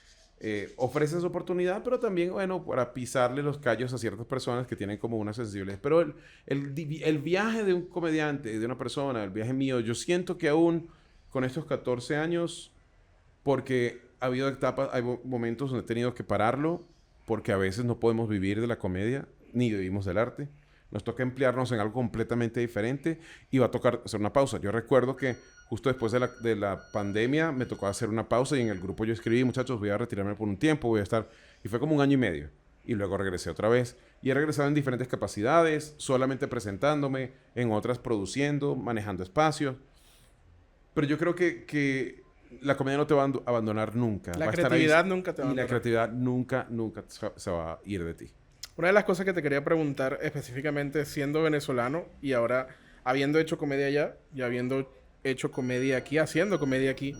ofrece esa oportunidad, pero también, bueno, para pisarle los callos a ciertas personas que tienen como una sensibilidad. Pero el viaje de un comediante, de una persona, el viaje mío, yo siento que aún con estos 14 años, porque... Ha habido etapas, hay momentos donde he tenido que pararlo porque a veces no podemos vivir de la comedia ni vivimos del arte. Nos toca emplearnos en algo completamente diferente y va a tocar hacer una pausa. Yo recuerdo que justo después de la pandemia me tocó hacer una pausa y en el grupo yo escribí, muchachos, voy a retirarme por un tiempo, voy a estar... Y fue como 1 año y medio. Y luego regresé otra vez. Y he regresado en diferentes capacidades, solamente presentándome, en otras produciendo, manejando espacios. Pero yo creo que la comedia no te va a abandonar nunca. La creatividad nunca te va a abandonar. Y la creatividad nunca se va a ir de ti. Una de las cosas que te quería preguntar específicamente, siendo venezolano y ahora habiendo hecho comedia allá y habiendo hecho comedia aquí, haciendo comedia aquí,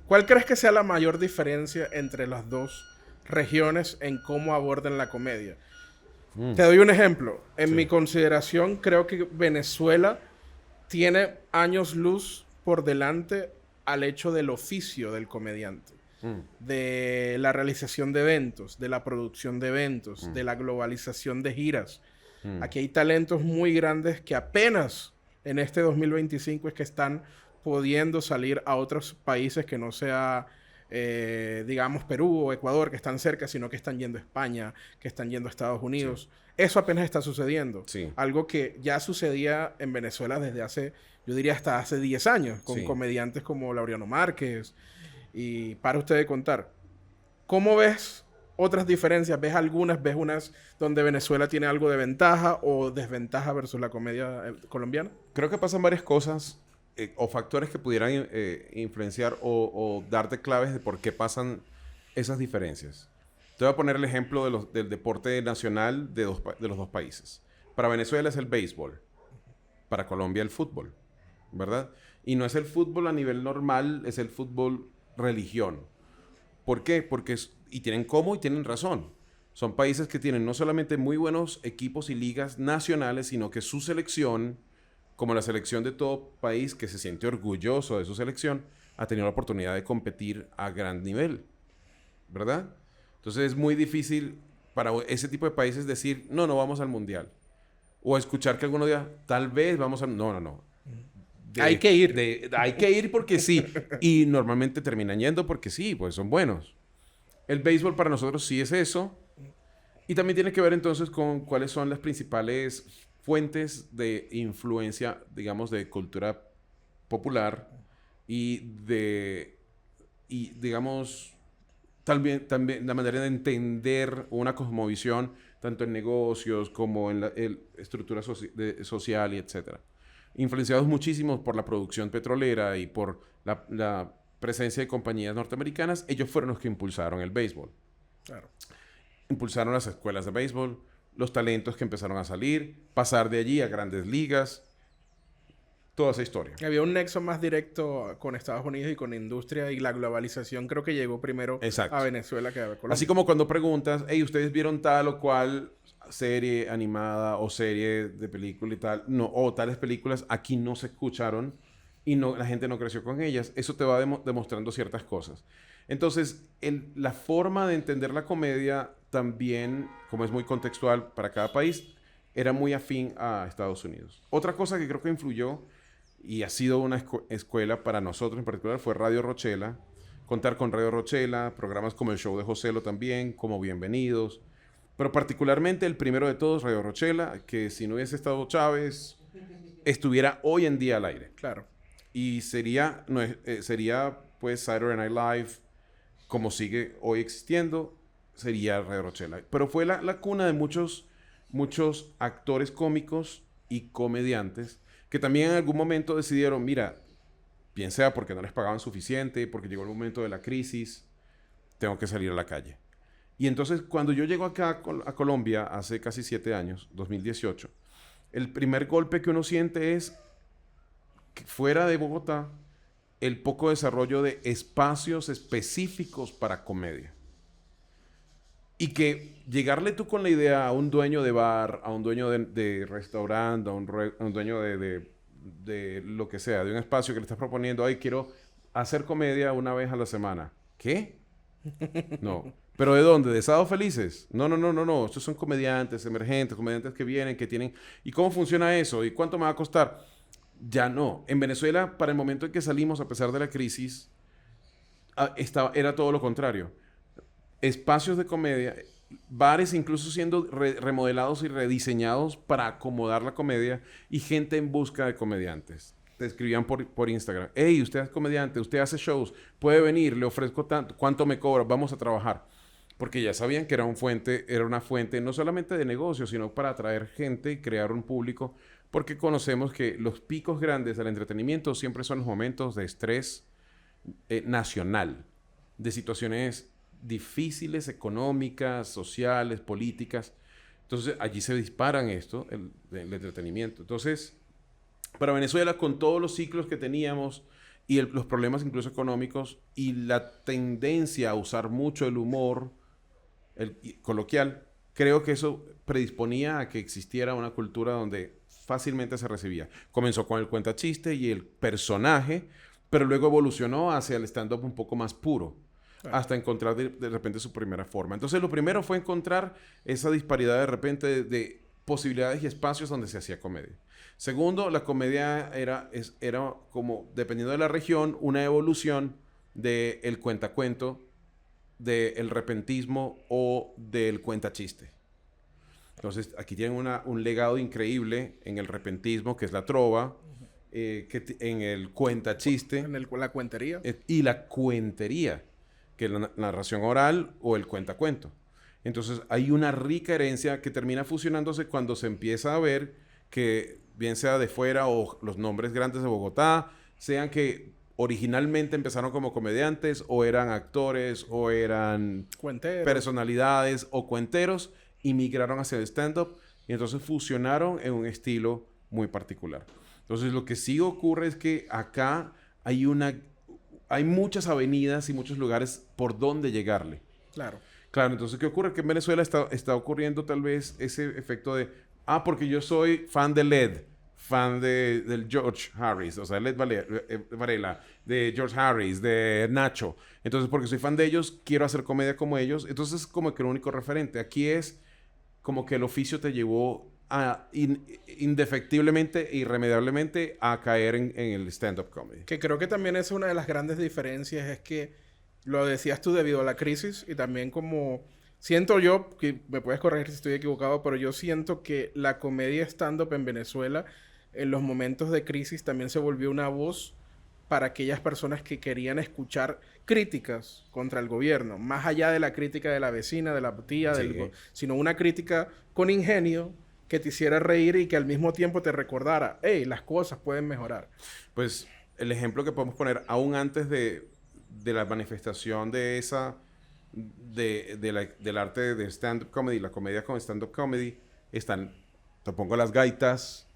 ¿cuál crees que sea la mayor diferencia entre las dos regiones en cómo abordan la comedia? Te doy un ejemplo. En mi consideración, creo que Venezuela tiene años luz por delante al hecho del oficio del comediante, de la realización de eventos, de la producción de eventos, de la globalización de giras. Aquí hay talentos muy grandes que apenas en este 2025 es que están pudiendo salir a otros países que no sea, digamos, Perú o Ecuador, que están cerca, sino que están yendo a España, que están yendo a Estados Unidos. Sí. Eso apenas está sucediendo. Sí. Algo que ya sucedía en Venezuela desde hace... Yo diría hasta hace 10 años, con comediantes como Laureano Márquez. Y para usted de contar, ¿cómo ves otras diferencias? ¿Ves algunas? ¿Ves unas donde Venezuela tiene algo de ventaja o desventaja versus la comedia colombiana? Creo que pasan varias cosas o factores que pudieran influenciar o darte claves de por qué pasan esas diferencias. Te voy a poner el ejemplo del deporte nacional de los dos países. Para Venezuela es el béisbol. Para Colombia el fútbol. ¿Verdad? Y no es el fútbol a nivel normal, es el fútbol religión. ¿Por qué? Porque y tienen razón. Son países que tienen no solamente muy buenos equipos y ligas nacionales, sino que su selección, como la selección de todo país que se siente orgulloso de su selección, ha tenido la oportunidad de competir a gran nivel. ¿Verdad? Entonces es muy difícil para ese tipo de países decir, no, no vamos al mundial. O escuchar que algunos días, tal vez vamos a... No, no, no. Hay que ir. Hay que ir porque sí. Y normalmente terminan yendo porque sí, pues son buenos. El béisbol para nosotros sí es eso. Y también tiene que ver entonces con cuáles son las principales fuentes de influencia, digamos, de cultura popular y digamos, también la manera de entender una cosmovisión, tanto en negocios como en la estructura social y etcétera. Influenciados muchísimo por la producción petrolera y por la presencia de compañías norteamericanas, ellos fueron los que impulsaron el béisbol. Claro. Impulsaron las escuelas de béisbol, los talentos que empezaron a salir, pasar de allí a grandes ligas, toda esa historia. Había un nexo más directo con Estados Unidos y con la industria, y la globalización creo que llegó primero a Venezuela que a Colombia. Así como cuando preguntas, hey, ¿ustedes vieron tal o cual serie animada o serie de película y tal? No, o tales películas aquí no se escucharon y no, la gente no creció con ellas. Eso te va demostrando ciertas cosas. Entonces, la forma de entender la comedia también, como es muy contextual para cada país, era muy afín a Estados Unidos. Otra cosa que creo que influyó y ha sido una escuela para nosotros en particular fue Radio Rochela. Contar con Radio Rochela, programas como el Show de Joselo también, como Bienvenidos. Pero particularmente el primero de todos, Radio Rochela, que si no hubiese estado Chávez, estuviera hoy en día al aire. Claro. Y sería pues Saturday Night Live, como sigue hoy existiendo, sería Radio Rochela. Pero fue la cuna de muchos actores cómicos y comediantes que también en algún momento decidieron, mira, bien sea porque no les pagaban suficiente, porque llegó el momento de la crisis, tengo que salir a la calle. Y entonces cuando yo llego acá a Colombia hace casi 7 años, 2018, el primer golpe que uno siente es que fuera de Bogotá, el poco desarrollo de espacios específicos para comedia. Y que llegarle tú con la idea a un dueño de bar, a un dueño de restaurante, a un dueño de lo que sea, de un espacio que le estás proponiendo, ay, quiero hacer comedia una vez a la semana. ¿Qué? No. ¿Pero de dónde? ¿De Sábado Felices? No. Estos son comediantes emergentes, comediantes que vienen, que tienen... ¿Y cómo funciona eso? ¿Y cuánto me va a costar? Ya no. En Venezuela, para el momento en que salimos, a pesar de la crisis, era todo lo contrario. Espacios de comedia, bares incluso siendo remodelados y rediseñados para acomodar la comedia y gente en busca de comediantes. Te escribían por Instagram. Hey, usted es comediante, usted hace shows, puede venir, le ofrezco tanto, ¿cuánto me cobra? Vamos a trabajar. Porque ya sabían que era una fuente no solamente de negocio, sino para atraer gente y crear un público. Porque conocemos que los picos grandes del entretenimiento siempre son los momentos de estrés nacional, de situaciones difíciles, económicas, sociales, políticas. Entonces, allí se disparan el entretenimiento. Entonces, para Venezuela, con todos los ciclos que teníamos y los problemas incluso económicos y la tendencia a usar mucho el humor coloquial, creo que eso predisponía a que existiera una cultura donde fácilmente se recibía. Comenzó con el cuentachiste y el personaje, pero luego evolucionó hacia el stand-up un poco más puro, hasta encontrar de repente su primera forma. Entonces, lo primero fue encontrar esa disparidad de repente de posibilidades y espacios donde se hacía comedia. Segundo, la comedia era como, dependiendo de la región, una evolución del cuentacuento, del repentismo o del cuentachiste. Entonces, aquí tienen un legado increíble en el repentismo, que es la trova, en el cuentachiste. La cuentería. Y la cuentería, que es la narración oral o el cuentacuento. Entonces, hay una rica herencia que termina fusionándose cuando se empieza a ver que, bien sea de fuera o los nombres grandes de Bogotá, sean que originalmente empezaron como comediantes o eran actores o eran personalidades o cuenteros y migraron hacia el stand-up y entonces fusionaron en un estilo muy particular. Entonces, lo que sí ocurre es que acá hay muchas avenidas y muchos lugares por donde llegarle. Claro. Claro, entonces, ¿qué ocurre? Que en Venezuela está ocurriendo tal vez ese efecto de, porque yo soy fan de LED, fan del George Harris, o sea, Led Varela, de George Harris, de Nacho. Entonces, porque soy fan de ellos, quiero hacer comedia como ellos. Entonces, es como que el único referente. Aquí es como que el oficio te llevó a indefectiblemente, irremediablemente, a caer en el stand-up comedy. Que creo que también es una de las grandes diferencias, es que lo decías tú debido a la crisis y también como siento yo, que me puedes corregir si estoy equivocado, pero yo siento que la comedia stand-up en Venezuela en los momentos de crisis también se volvió una voz para aquellas personas que querían escuchar críticas contra el gobierno, más allá de la crítica de la vecina, de la tía, Sí. sino una crítica con ingenio que te hiciera reír y que al mismo tiempo te recordara, hey, las cosas pueden mejorar. Pues el ejemplo que podemos poner, aún antes de la manifestación de esa, del arte de stand-up comedy, la comedia con stand-up comedy, están, te pongo las gaitas,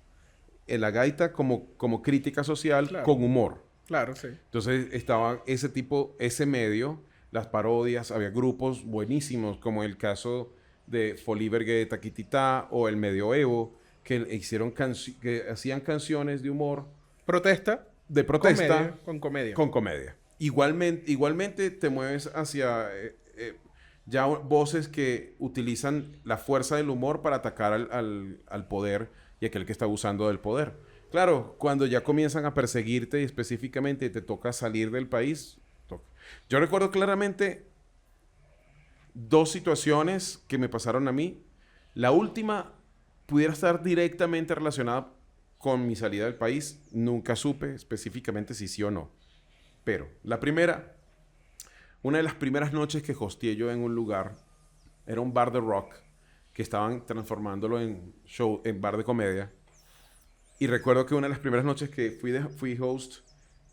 en la gaita como crítica social Claro, con humor. claro, sí. Entonces estaba ese medio, las parodias, había grupos buenísimos, como el caso de Folibergue de Taquititá o el Medioevo, que hacían canciones de humor, Protesta, de protesta, comedia, con comedia. con comedia. Igualmente te mueves hacia ya voces que utilizan la fuerza del humor para atacar al poder y aquel que está abusando del poder. Claro, cuando ya comienzan a perseguirte y específicamente te toca salir del país. Yo recuerdo claramente dos situaciones que me pasaron a mí. La última pudiera estar directamente relacionada con mi salida del país. Nunca supe específicamente si sí o no. Pero la primera, una de las primeras noches que hosteé yo en un lugar, era un bar de rock que estaban transformándolo en bar de comedia. Y recuerdo que una de las primeras noches que fui host,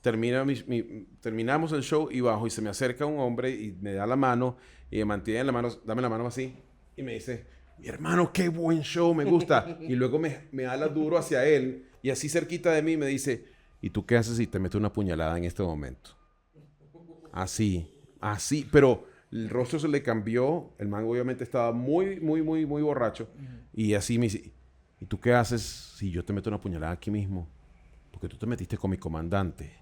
terminamos el show y bajo y se me acerca un hombre y me da la mano y me mantiene en la mano, dame la mano así y me dice, mi hermano, qué buen show, me gusta. Y luego me ala duro hacia él y así cerquita de mí me dice, ¿y tú qué haces si te meto una puñalada en este momento? Así, pero el rostro se le cambió, el man obviamente estaba muy borracho y así me dice, ¿y tú qué haces si yo te meto una puñalada aquí mismo? Porque tú te metiste con mi comandante,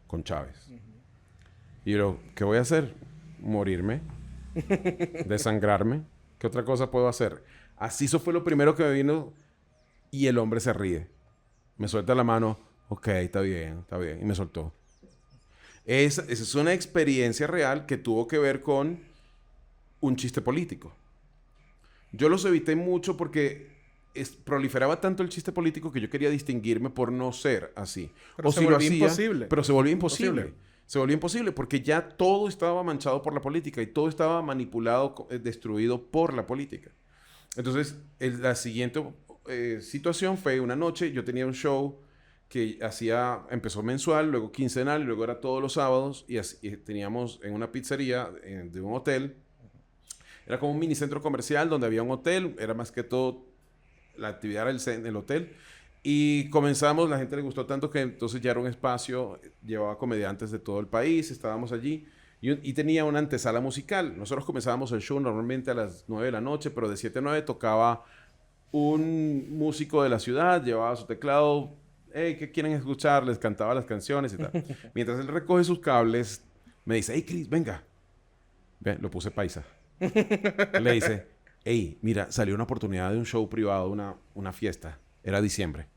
con Chávez. Y yo, ¿qué voy a hacer? Morirme, desangrarme. ¿Qué otra cosa puedo hacer? Así eso fue lo primero que me vino y el hombre se ríe. Me suelta la mano, ok, está bien, y me soltó. Esa es una experiencia real que tuvo que ver con un chiste político. Yo los evité mucho porque proliferaba tanto el chiste político que yo quería distinguirme por no ser así. Pero o se si lo volvió hacía, imposible. pero se volvió imposible. Se volvió imposible porque ya todo estaba manchado por la política y todo estaba manipulado, destruido por la política. Entonces, la siguiente situación fue una noche, yo tenía un show que empezó mensual, luego quincenal, luego era todos los sábados y teníamos en una pizzería de un hotel. Era como un mini centro comercial donde había un hotel, era más que todo, la actividad era en el hotel. Y comenzamos, la gente le gustó tanto que entonces ya era un espacio, llevaba comediantes de todo el país, estábamos allí y tenía una antesala musical. Nosotros comenzábamos el show normalmente a las 9 de la noche, pero de 7 a 9 tocaba un músico de la ciudad, llevaba su teclado, hey, ¿qué quieren escuchar? Les cantaba las canciones y tal. Mientras él recoge sus cables, me dice, hey, Chris, venga. Ve, lo puse paisa. Le dice, hey, mira, salió una oportunidad de un show privado, una fiesta. Era diciembre.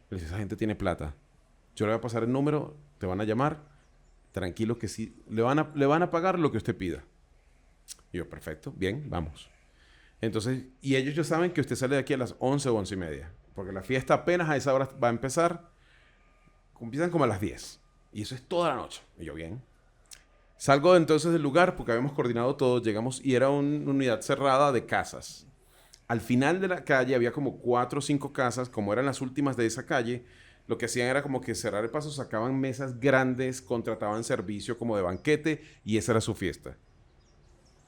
Le dice, esa gente tiene plata. Yo le voy a pasar el número, te van a llamar. Tranquilo que sí, le van a pagar lo que usted pida. Y yo, perfecto, bien, vamos. Entonces, y ellos ya saben que usted sale de aquí a las 11 o 11:30. Porque la fiesta apenas a esa hora va a empezar. Empiezan como a las 10. Y eso es toda la noche. Y yo, bien. Salgo entonces del lugar porque habíamos coordinado todo. Llegamos y era una unidad cerrada de casas. Al final de la calle había como 4 o 5 casas. Como eran las últimas de esa calle, lo que hacían era como que cerrar el paso, sacaban mesas grandes, contrataban servicio como de banquete y esa era su fiesta.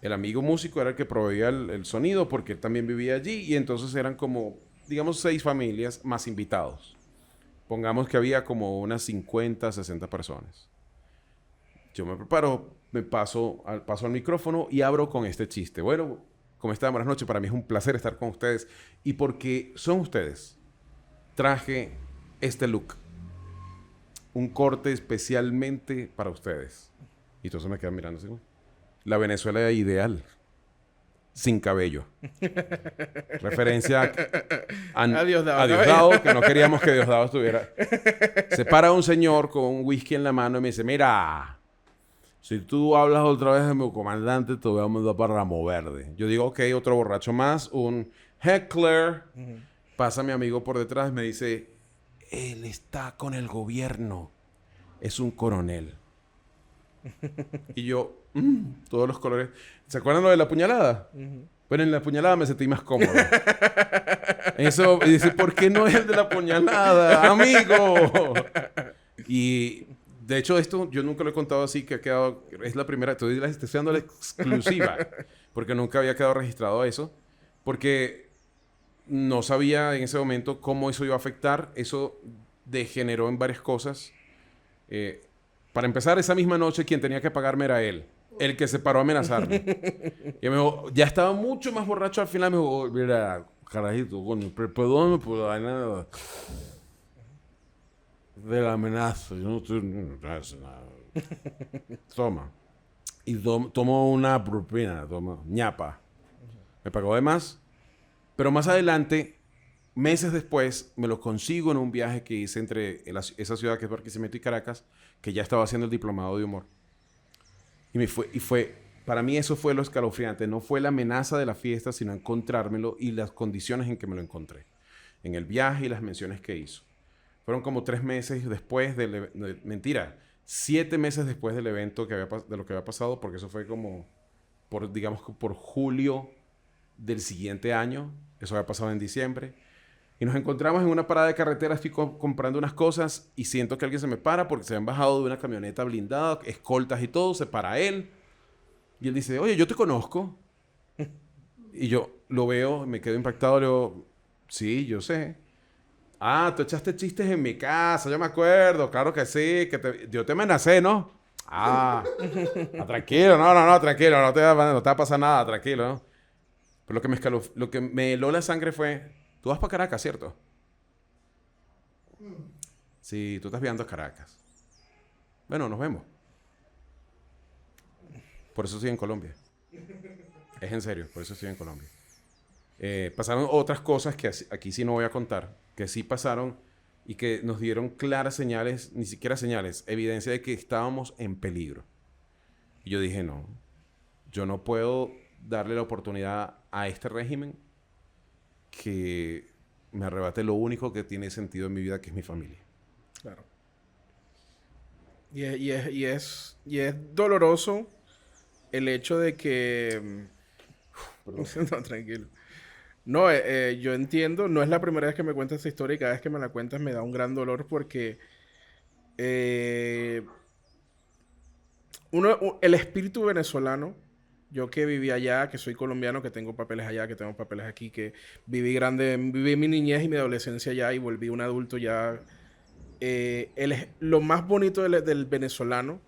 El amigo músico era el que proveía el sonido porque él también vivía allí y entonces eran como, digamos, 6 familias más invitados. Pongamos que había como unas 50, 60 personas. Yo me preparo, paso al micrófono y abro con este chiste. Bueno, ¿cómo están? Buenas noches. Para mí es un placer estar con ustedes. Y porque son ustedes. traje este look. Un corte especialmente para ustedes. Y todos se me quedan mirando así. La Venezuela ideal. Sin cabello. Referencia a Diosdado, que no queríamos que Diosdado estuviera. Se para un señor con un whisky en la mano y me dice, mira, si tú hablas otra vez de mi comandante, te voy a mandar para Ramo Verde. Yo digo, ok, otro borracho más, un heckler. Pasa mi amigo por detrás y me dice, él está con el gobierno. Es un coronel. Y yo, todos los colores. ¿Se acuerdan lo de la puñalada? Bueno, en la puñalada me sentí más cómodo. Eso, y dice, ¿por qué no es el de la puñalada, amigo? Y de hecho, esto yo nunca lo he contado así, que ha quedado, es la primera, estoy dando la exclusiva, porque nunca había quedado registrado eso, porque no sabía en ese momento cómo eso iba a afectar. Eso degeneró en varias cosas. Para empezar, esa misma noche quien tenía que pagarme era él. El que se paró a amenazarme. Y me dijo, ya estaba mucho más borracho al final. Me dijo, oh, mira, carajito, bueno, perdóname por la vaina de la amenaza. Yo no estoy... nada. Toma. Y tomó una propina, ñapa. Me pagó de más. Pero más adelante, meses después, me lo consigo en un viaje que hice entre esa ciudad que es Barquisimeto y Caracas, que ya estaba haciendo el diplomado de humor. Y fue, para mí eso fue lo escalofriante. No fue la amenaza de la fiesta, sino encontrármelo y las condiciones en que me lo encontré. En el viaje y las menciones que hizo. Fueron como 3 meses después mentira, 7 meses después del evento de lo que había pasado, porque eso fue como, digamos que por julio del siguiente año. Eso había pasado en diciembre. Y nos encontramos en una parada de carretera, estoy comprando unas cosas y siento que alguien se me para porque se habían bajado de una camioneta blindada, escoltas y todo, se para él. Y él dice, oye, yo te conozco. Y yo lo veo, me quedo impactado, le digo, sí, yo sé. Ah, tú echaste chistes en mi casa, yo me acuerdo, claro que sí, yo te amenacé, ¿no? Tranquilo, no, tranquilo, no te va a pasar nada, tranquilo, ¿no? Pero lo que me heló la sangre fue... Tú vas para Caracas, ¿cierto? Sí, tú estás viajando a Caracas. Bueno, nos vemos. Por eso estoy en Colombia. Es en serio, por eso estoy en Colombia. Pasaron otras cosas que aquí sí no voy a contar, que sí pasaron y que nos dieron claras señales, ni siquiera señales, evidencia de que estábamos en peligro. Y yo dije, no, yo no puedo darle la oportunidad a este régimen que me arrebate lo único que tiene sentido en mi vida, que es mi familia. Claro. Y es doloroso el hecho de que... No, tranquilo. No, yo entiendo. No es la primera vez que me cuentas esta historia y cada vez que me la cuentas me da un gran dolor porque... el espíritu venezolano... Yo que viví allá, que soy colombiano, que tengo papeles allá, que tengo papeles aquí, que viví mi niñez y mi adolescencia allá y volví un adulto ya. Lo más bonito del venezolano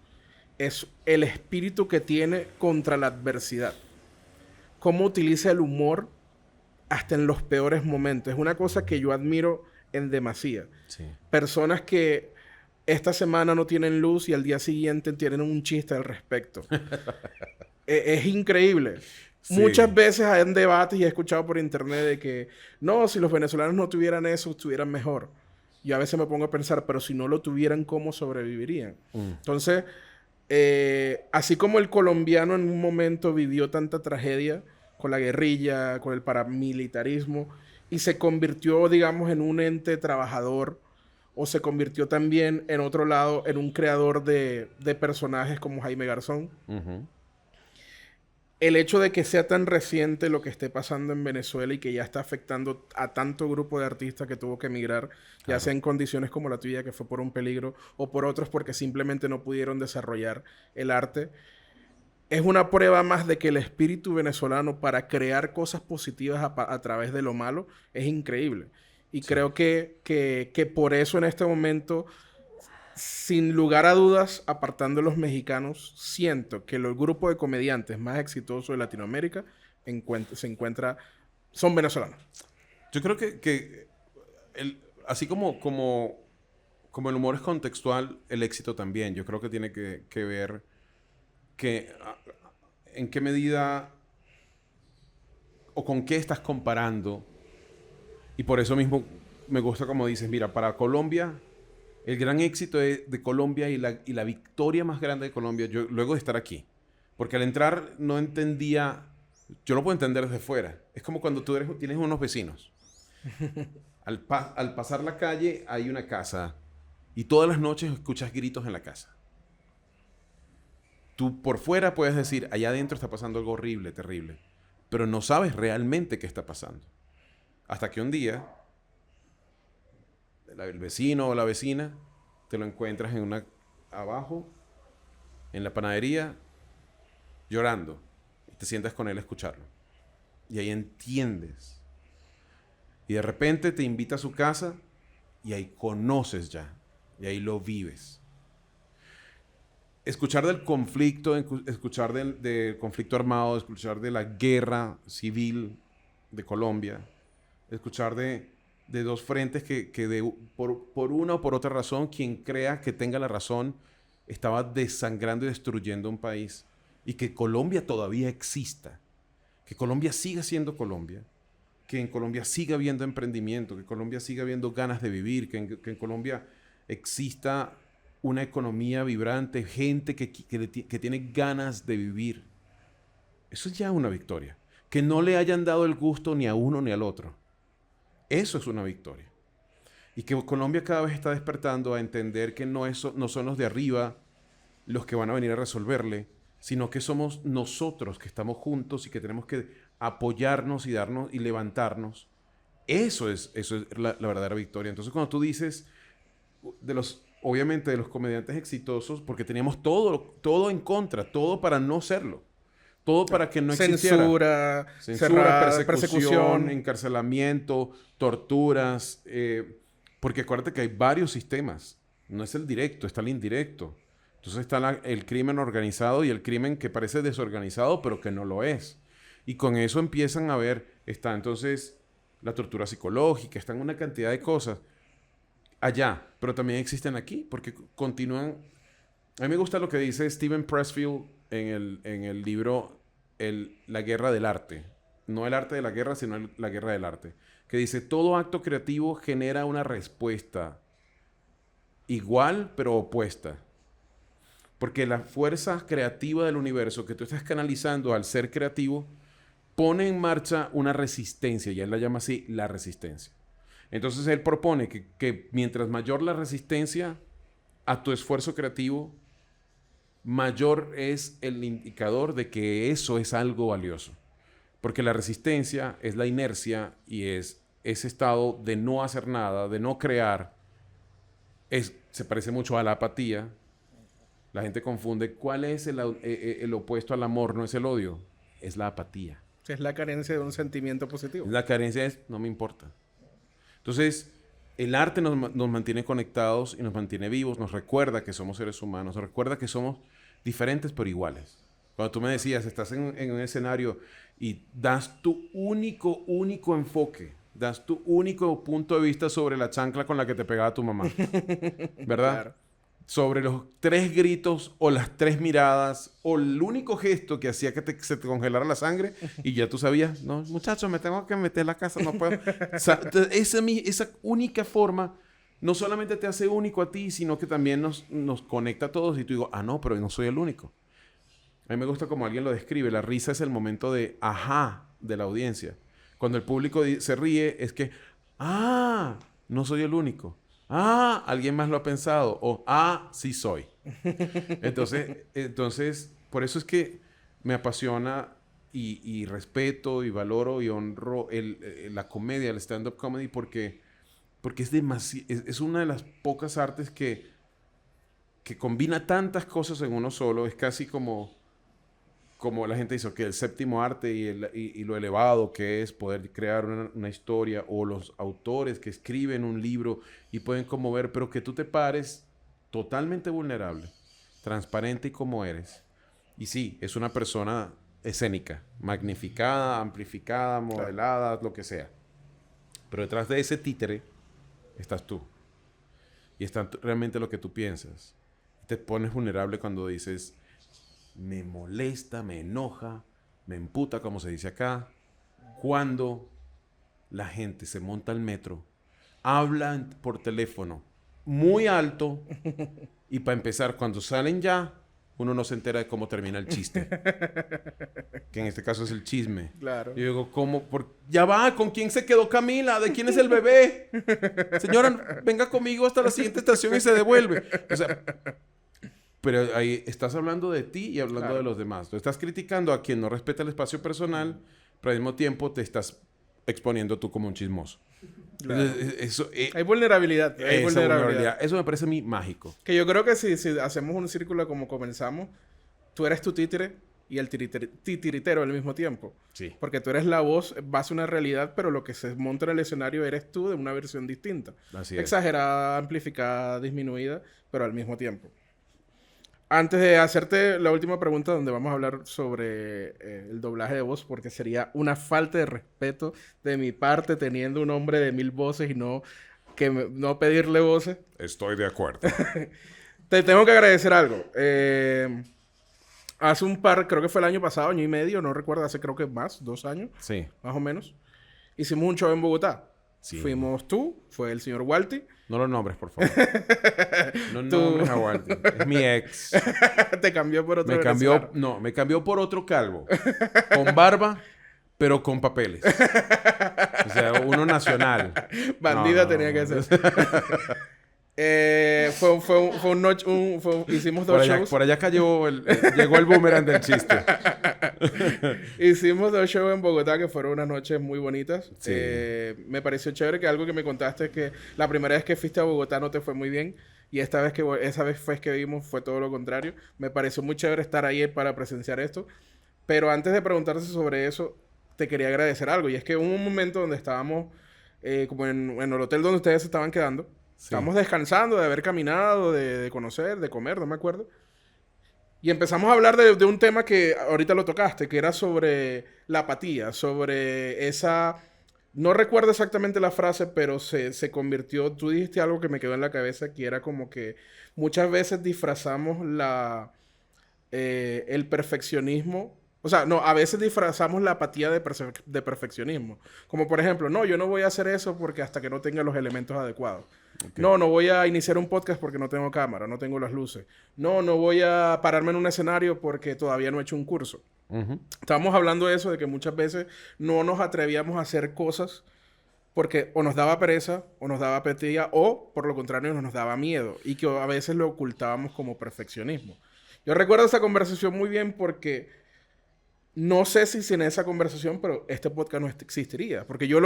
es el espíritu que tiene contra la adversidad. Cómo utiliza el humor hasta en los peores momentos. Es una cosa que yo admiro en demasía. Sí. Personas que esta semana no tienen luz y al día siguiente tienen un chiste al respecto. Es increíble. Sí. Muchas veces hay debates y he escuchado por internet de que no, si los venezolanos no tuvieran eso, estuvieran mejor. Yo a veces me pongo a pensar, pero si no lo tuvieran, ¿cómo sobrevivirían? Entonces, así como el colombiano en un momento vivió tanta tragedia con la guerrilla, con el paramilitarismo, y se convirtió, digamos, en un ente trabajador, o se convirtió también, en otro lado, en un creador de personajes como Jaime Garzón. El hecho de que sea tan reciente lo que esté pasando en Venezuela y que ya está afectando a tanto grupo de artistas que tuvo que emigrar, ya sea en condiciones como la tuya, que fue por un peligro, o por otros porque simplemente no pudieron desarrollar el arte, es una prueba más de que el espíritu venezolano para crear cosas positivas a través de lo malo es increíble. Y creo que por eso en este momento... Sin lugar a dudas, apartando a los mexicanos, siento que los grupos de comediantes más exitosos de Latinoamérica son venezolanos. Yo creo que así como el humor es contextual, el éxito también. Yo creo que tiene que ver en qué medida o con qué estás comparando. Y por eso mismo me gusta como dices, mira, para Colombia, el gran éxito de Colombia y la victoria más grande de Colombia, yo luego de estar aquí. Porque al entrar no entendía, yo lo puedo entender desde fuera. Es como cuando tienes unos vecinos. Al pasar la calle hay una casa y todas las noches escuchas gritos en la casa. Tú por fuera puedes decir, allá adentro está pasando algo horrible, terrible, pero no sabes realmente qué está pasando. Hasta que un día el vecino o la vecina te lo encuentras abajo, en la panadería, llorando. Y te sientas con él a escucharlo. Y ahí entiendes. Y de repente te invita a su casa y ahí conoces ya. Y ahí lo vives. Escuchar del conflicto, escuchar del conflicto armado, escuchar de la guerra civil de Colombia, escuchar de dos frentes por una o por otra razón, quien crea que tenga la razón, estaba desangrando y destruyendo un país. Y que Colombia todavía exista. Que Colombia siga siendo Colombia. Que en Colombia siga habiendo emprendimiento. Que en Colombia siga habiendo ganas de vivir. Que en Colombia exista una economía vibrante. Gente que tiene ganas de vivir. Eso es ya una victoria. Que no le hayan dado el gusto ni a uno ni al otro. Eso es una victoria. Y que Colombia cada vez está despertando a entender que no son los de arriba los que van a venir a resolverle, sino que somos nosotros que estamos juntos y que tenemos que apoyarnos y darnos y levantarnos. Eso es la verdadera victoria. Entonces, cuando tú dices obviamente de los comediantes exitosos, porque teníamos todo en contra, todo para no serlo. Todo para que no existiera. Censura, persecución, encarcelamiento, torturas. Porque acuérdate que hay varios sistemas. No es el directo, está el indirecto. Entonces está el crimen organizado y el crimen que parece desorganizado, pero que no lo es. Y con eso empiezan a ver, está entonces la tortura psicológica, están una cantidad de cosas allá, pero también existen aquí, porque continúan. A mí me gusta lo que dice Steven Pressfield en el libro La guerra del arte. No el arte de la guerra, sino la guerra del arte. Que dice, todo acto creativo genera una respuesta igual, pero opuesta. Porque la fuerza creativa del universo que tú estás canalizando al ser creativo pone en marcha una resistencia, y él la llama así, la resistencia. Entonces él propone que mientras mayor la resistencia a tu esfuerzo creativo, mayor es el indicador de que eso es algo valioso. Porque la resistencia es la inercia y es ese estado de no hacer nada, de no crear. Se parece mucho a la apatía. La gente confunde cuál es el opuesto al amor, no es el odio, es la apatía. Es la carencia de un sentimiento positivo. La carencia es, no me importa. Entonces, el arte nos mantiene conectados y nos mantiene vivos, nos recuerda que somos seres humanos, nos recuerda que somos diferentes pero iguales. Cuando tú me decías, estás en un escenario y das tu único enfoque, das tu único punto de vista sobre la chancla con la que te pegaba tu mamá, ¿verdad? Claro. Sobre los 3 gritos o las 3 miradas o el único gesto que hacía que se te congelara la sangre y ya tú sabías, no, muchachos, me tengo que meter en la casa, no puedo. O sea, esa única forma no solamente te hace único a ti, sino que también nos conecta a todos y tú digo, no, pero no soy el único. A mí me gusta como alguien lo describe, la risa es el momento de ajá de la audiencia. Cuando el público se ríe es que, no soy el único. Alguien más lo ha pensado. O, sí soy. Entonces, por eso es que me apasiona y respeto y valoro y honro la comedia, el stand-up comedy, porque es una de las pocas artes que combina tantas cosas en uno solo. Es casi como la gente dice, que el séptimo arte y lo elevado que es poder crear una historia, o los autores que escriben un libro y pueden conmover, pero que tú te pares totalmente vulnerable, transparente y como eres. Y sí, es una persona escénica, magnificada, amplificada, modelada, lo que sea. Pero detrás de ese títere estás tú. Y está realmente lo que tú piensas. Te pones vulnerable cuando dices, me molesta, me enoja, me emputa, como se dice acá, cuando la gente se monta al metro, habla por teléfono muy alto y para empezar, cuando salen ya, uno no se entera de cómo termina el chiste. Que en este caso es el chisme. Claro. Y yo digo, ¿cómo? Ya va, ¿con quién se quedó Camila? ¿De quién es el bebé? Señora, venga conmigo hasta la siguiente estación y se devuelve. O sea, pero ahí estás hablando de ti y hablando de los demás. Tú estás criticando a quien no respeta el espacio personal, pero al mismo tiempo te estás exponiendo tú como un chismoso. Claro. Eso, hay vulnerabilidad. Hay vulnerabilidad. Eso me parece a mí mágico. Que yo creo que si hacemos un círculo como comenzamos, tú eres tu títere y el titiritero al mismo tiempo. Sí. Porque tú eres la voz, vas a una realidad, pero lo que se monta en el escenario eres tú de una versión distinta. Así es. Exagerada, amplificada, disminuida, pero al mismo tiempo. Antes de hacerte la última pregunta, donde vamos a hablar sobre el doblaje de voz, porque sería una falta de respeto de mi parte teniendo un hombre de 1000 voces y no pedirle voces. Estoy de acuerdo. Te tengo que agradecer algo. Hace creo que fue el año pasado, año y medio, no recuerdo, hace creo que más, 2 años, Sí. más o menos. Hicimos un show en Bogotá. Sí. Fuimos tú, fue el señor Walty. No lo nombres, por favor. No nombres a Walty. Es mi ex. Te cambió por otro me cambió por otro calvo. Con barba, pero con papeles. O sea, uno nacional. Bandida tenía que ser. Hicimos 2 shows. Por allá llegó el boomerang del chiste. Hicimos 2 shows en Bogotá que fueron unas noches muy bonitas. Sí. Me pareció chévere que algo que me contaste es que la primera vez que fuiste a Bogotá no te fue muy bien. Y esa vez que vimos fue todo lo contrario. Me pareció muy chévere estar ahí para presenciar esto. Pero antes de preguntarte sobre eso, te quería agradecer algo. Y es que hubo un momento donde estábamos como en el hotel donde ustedes se estaban quedando. Sí. Estábamos descansando de haber caminado, de conocer, de comer, no me acuerdo. Y empezamos a hablar de un tema que ahorita lo tocaste, que era sobre la apatía, sobre esa... No recuerdo exactamente la frase, pero se convirtió... Tú dijiste algo que me quedó en la cabeza, que era como que muchas veces disfrazamos el perfeccionismo. O sea, no, a veces disfrazamos la apatía de perfeccionismo. Como por ejemplo, no, yo no voy a hacer eso porque hasta que no tenga los elementos adecuados. Okay. No voy a iniciar un podcast porque no tengo cámara, no tengo las luces. No voy a pararme en un escenario porque todavía no he hecho un curso. Estábamos hablando de eso, de que muchas veces no nos atrevíamos a hacer cosas porque o nos daba pereza, o nos daba apatía, o por lo contrario nos daba miedo. Y que a veces lo ocultábamos como perfeccionismo. Yo recuerdo esa conversación muy bien porque... No sé si sin esa conversación, pero este podcast no existiría. Porque yo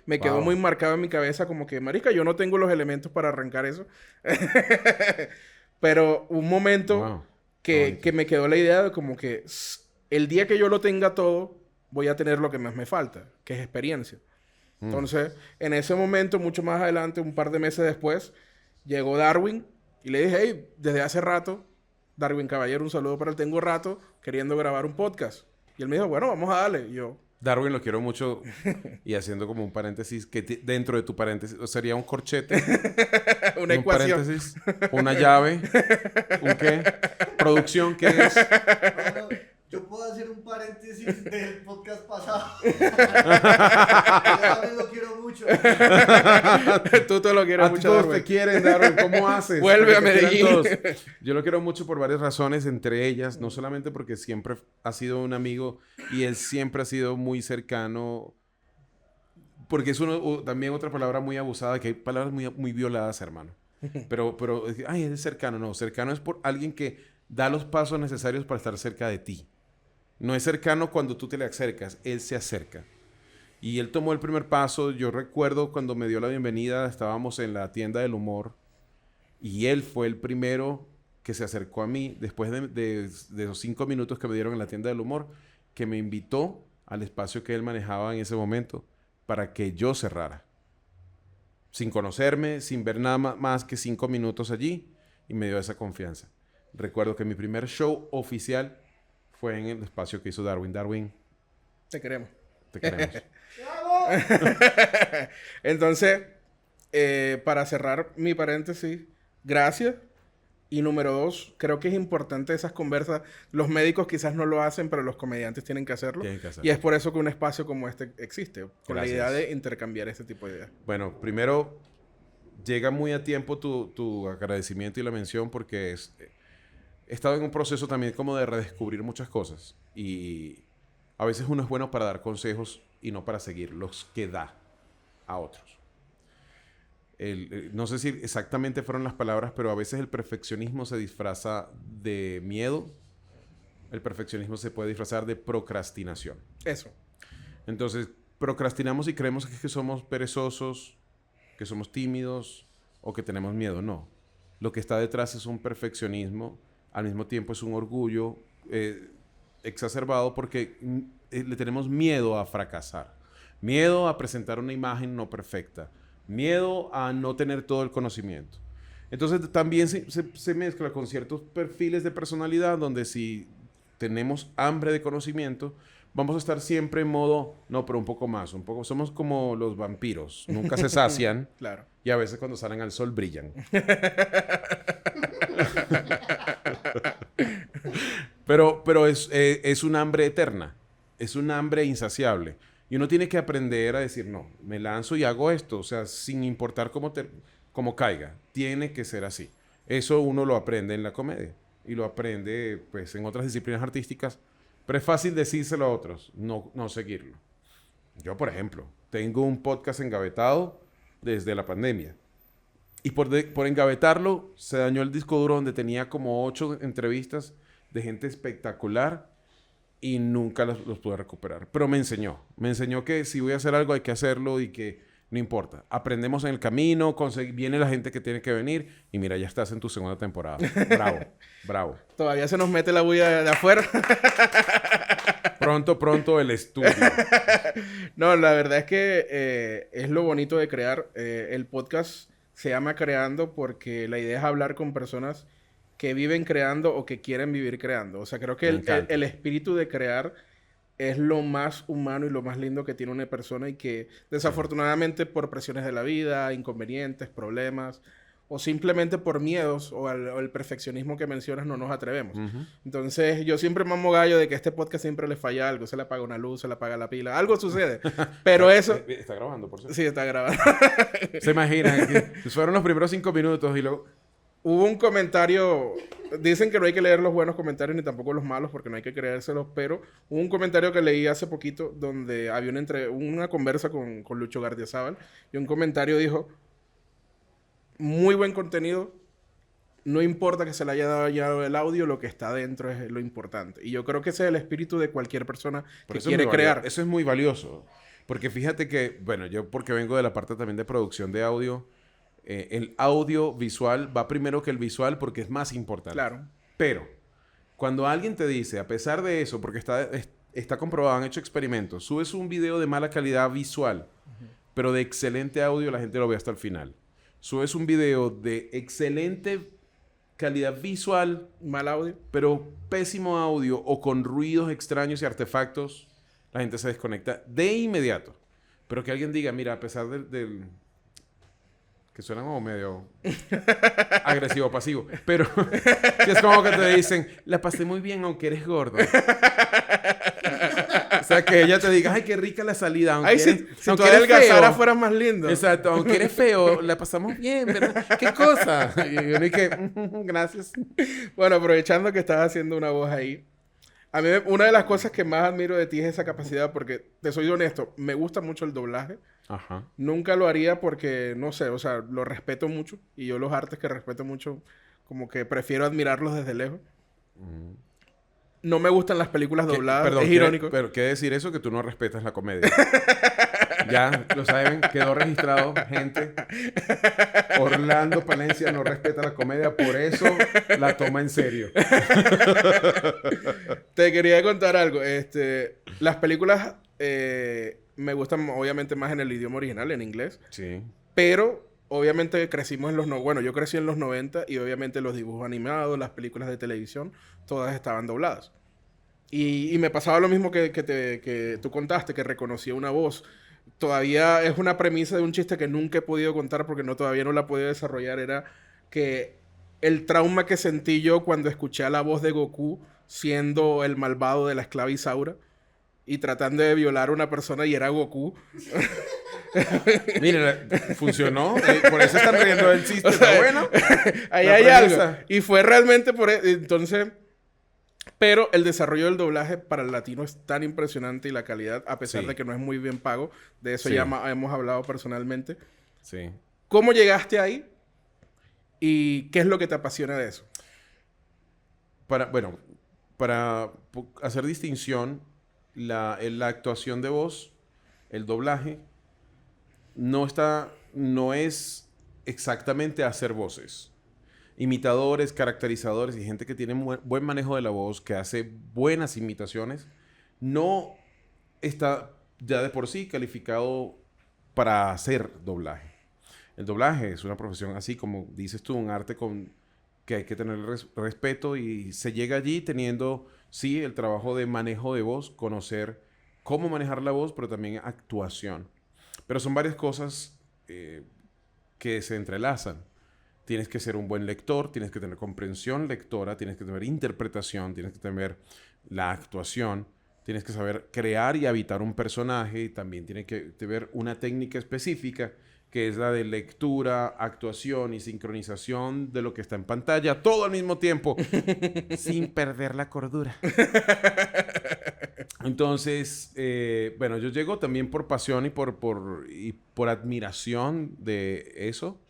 me quedó muy marcado en mi cabeza como que, marica, yo no tengo los elementos para arrancar eso. Pero un momento que me quedó la idea de como que el día que yo lo tenga todo, voy a tener lo que más me falta, que es experiencia. Entonces, en ese momento, mucho más adelante, un par de meses después, llegó Darwin y le dije, hey, desde hace rato, Darwin Caballero, un saludo para él, tengo rato queriendo grabar un podcast. Y él me dijo, bueno, vamos a darle. Y yo... Darwin lo quiero mucho. Y haciendo como un paréntesis, que dentro de tu paréntesis sería un corchete. Una ecuación. Un paréntesis, una llave. ¿Un qué? ¿Producción qué es? Bueno, yo puedo hacer un paréntesis del podcast pasado. Yo también lo quiero mucho. Tú te lo quieres mucho, Darwin. Todos te quieren, Darwin. ¿Cómo haces? Vuelve a Medellín. Yo lo quiero mucho por varias razones, entre ellas, no solamente porque siempre ha sido un amigo y él siempre ha sido muy cercano, porque es también otra palabra muy abusada, que hay palabras muy, muy violadas, hermano. Pero, ay, es cercano. No, cercano es por alguien que da los pasos necesarios para estar cerca de ti. No es cercano cuando tú te le acercas, él se acerca. Y él tomó el primer paso. Yo recuerdo cuando me dio la bienvenida, estábamos en la tienda del humor y él fue el primero que se acercó a mí después de los 5 minutos que me dieron en la tienda del humor, que me invitó al espacio que él manejaba en ese momento para que yo cerrara. Sin conocerme, sin ver nada más que 5 minutos allí, y me dio esa confianza. Recuerdo que mi primer show oficial fue en el espacio que hizo Darwin. Darwin, te queremos. Te queremos. Entonces, para cerrar mi paréntesis, gracias. Y número 2, creo que es importante esas conversas. Los médicos quizás no lo hacen, pero los comediantes tienen que hacerlo. Tienen que hacerlo. Y es por eso que un espacio como este existe, con Gracias. la idea de intercambiar este tipo de ideas. Bueno, primero, llega muy a tiempo tu agradecimiento y la mención porque he estado en un proceso también como de redescubrir muchas cosas. Y a veces uno es bueno para dar consejos y no para seguir los que da a otros. No sé si exactamente fueron las palabras, pero a veces el perfeccionismo se disfraza de miedo. El perfeccionismo se puede disfrazar de procrastinación. Eso. Entonces, procrastinamos y creemos que somos perezosos, que somos tímidos o que tenemos miedo. No. Lo que está detrás es un perfeccionismo. Al mismo tiempo es un orgullo exacerbado porque le tenemos miedo a fracasar. Miedo a presentar una imagen no perfecta. Miedo a no tener todo el conocimiento. Entonces también se mezcla con ciertos perfiles de personalidad donde si tenemos hambre de conocimiento, vamos a estar siempre en modo, no, pero un poco más, un poco. Somos como los vampiros, nunca se sacian. Claro. Y a veces cuando salen al sol brillan. Pero es un hambre eterna, es un hambre insaciable. Y uno tiene que aprender a decir, no, me lanzo y hago esto, o sea, sin importar cómo caiga. Tiene que ser así. Eso uno lo aprende en la comedia y lo aprende pues en otras disciplinas artísticas, pero es fácil decírselo a otros, no seguirlo. Yo, por ejemplo, tengo un podcast engavetado desde la pandemia. Y por engavetarlo, se dañó el disco duro donde tenía como 8 entrevistas de gente espectacular y nunca los pude recuperar. Pero me enseñó que si voy a hacer algo hay que hacerlo y que no importa. Aprendemos en el camino, viene la gente que tiene que venir y mira, ya estás en tu segunda temporada. Bravo, bravo. Todavía se nos mete la bulla de afuera. Pronto el estudio. No, la verdad es que es lo bonito de crear. El podcast se llama Creando porque la idea es hablar con personas que viven creando o que quieren vivir creando. O sea, creo que el espíritu de crear es lo más humano y lo más lindo que tiene una persona y que desafortunadamente por presiones de la vida, inconvenientes, problemas o simplemente por miedos o el perfeccionismo que mencionas no nos atrevemos. Uh-huh. Entonces yo siempre mamo gallo de que a este podcast siempre le falla algo. Se le apaga una luz, se le apaga la pila. Algo sucede. Pero eso... Está grabando, por cierto. Sí, está grabando. Se imaginan que fueron los primeros 5 minutos y luego... Hubo un comentario, dicen que no hay que leer los buenos comentarios ni tampoco los malos porque no hay que creérselos, pero hubo un comentario que leí hace poquito donde había una conversa con Lucho Gardiazabal y un comentario dijo, muy buen contenido, no importa que se le haya dado el audio, lo que está dentro es lo importante. Y yo creo que ese es el espíritu de cualquier persona que quiere crear. Eso es muy valioso, porque fíjate que, bueno, yo porque vengo de la parte también de producción de audio, el audio visual va primero que el visual porque es más importante. Claro. Pero cuando alguien te dice, a pesar de eso, porque está comprobado, han hecho experimentos, subes un video de mala calidad visual, pero de excelente audio, la gente lo ve hasta el final. Subes un video de excelente calidad visual, mal audio, pero pésimo audio o con ruidos extraños y artefactos, la gente se desconecta de inmediato. Pero que alguien diga, mira, a pesar del que suena como medio agresivo, pasivo. Pero si es como que te dicen, la pasé muy bien aunque eres gordo. O sea, que ella te diga, ay, qué rica la salida. Aunque ay, eres, si tú adelgazara fueras más lindo. Exacto, aunque eres feo, la pasamos bien, ¿verdad? ¿Qué cosa? Y yo dije, gracias. Bueno, aprovechando que estás haciendo una voz ahí, a mí una de las cosas que más admiro de ti es esa capacidad, porque te soy honesto, me gusta mucho el doblaje. Ajá. Nunca lo haría porque, no sé, o sea, lo respeto mucho. Y yo los artes que respeto mucho, como que prefiero admirarlos desde lejos. No me gustan las películas dobladas. Perdón, es irónico. Pero quiere decir eso que tú no respetas la comedia. Ya, lo saben, quedó registrado, gente. Orlando Palencia no respeta la comedia, por eso la toma en serio. Te quería contar algo. Las películas me gustan obviamente más en el idioma original, en inglés. Sí. Pero obviamente crecimos en los... Bueno, yo crecí en los 90 y obviamente los dibujos animados, las películas de televisión, todas estaban dobladas. Y me pasaba lo mismo que tú contaste, que reconocía una voz. todavía es una premisa de un chiste que nunca he podido contar porque todavía no la he podido desarrollar, era que el trauma que sentí yo cuando escuché a la voz de Goku siendo el malvado de la esclava Isaura y tratando de violar a una persona y era Goku. Miren, funcionó. Por eso están riendo del chiste. ¿Está bueno? Ahí La hay premisa. algo. Y fue realmente por eso. Entonces, pero el desarrollo del doblaje para el latino es tan impresionante y la calidad, a pesar Sí. de que no es muy bien pago, de eso Sí. ya hemos hablado personalmente. Sí. ¿Cómo llegaste ahí? ¿Y qué es lo que te apasiona de eso? Para hacer distinción, la actuación de voz, el doblaje, no es exactamente hacer voces. Imitadores, caracterizadores y gente que tiene buen manejo de la voz, que hace buenas imitaciones, no está ya de por sí calificado para hacer doblaje. El doblaje es una profesión así, como dices tú, un arte que hay que tener respeto y se llega allí teniendo, sí, el trabajo de manejo de voz, conocer cómo manejar la voz, pero también actuación. Pero son varias cosas que se entrelazan. Tienes que ser un buen lector, tienes que tener comprensión lectora, tienes que tener interpretación, tienes que tener la actuación, tienes que saber crear y habitar un personaje y también tienes que tener una técnica específica que es la de lectura, actuación y sincronización de lo que está en pantalla, todo al mismo tiempo, sin perder la cordura. Entonces, bueno, yo llego también por pasión y por admiración de eso,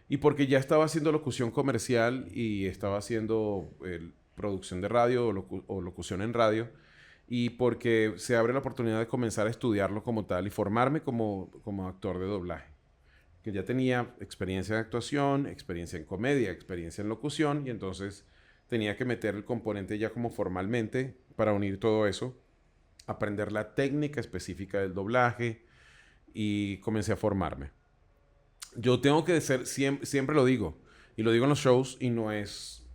y porque ya estaba haciendo locución comercial y estaba haciendo producción de radio o locución en radio, y porque se abre la oportunidad de comenzar a estudiarlo como tal y formarme como actor de doblaje. Que ya tenía experiencia en actuación, experiencia en comedia, experiencia en locución, y entonces tenía que meter el componente ya como formalmente para unir todo eso, aprender la técnica específica del doblaje y comencé a formarme. Yo tengo que ser, siempre lo digo, y lo digo en los shows y no es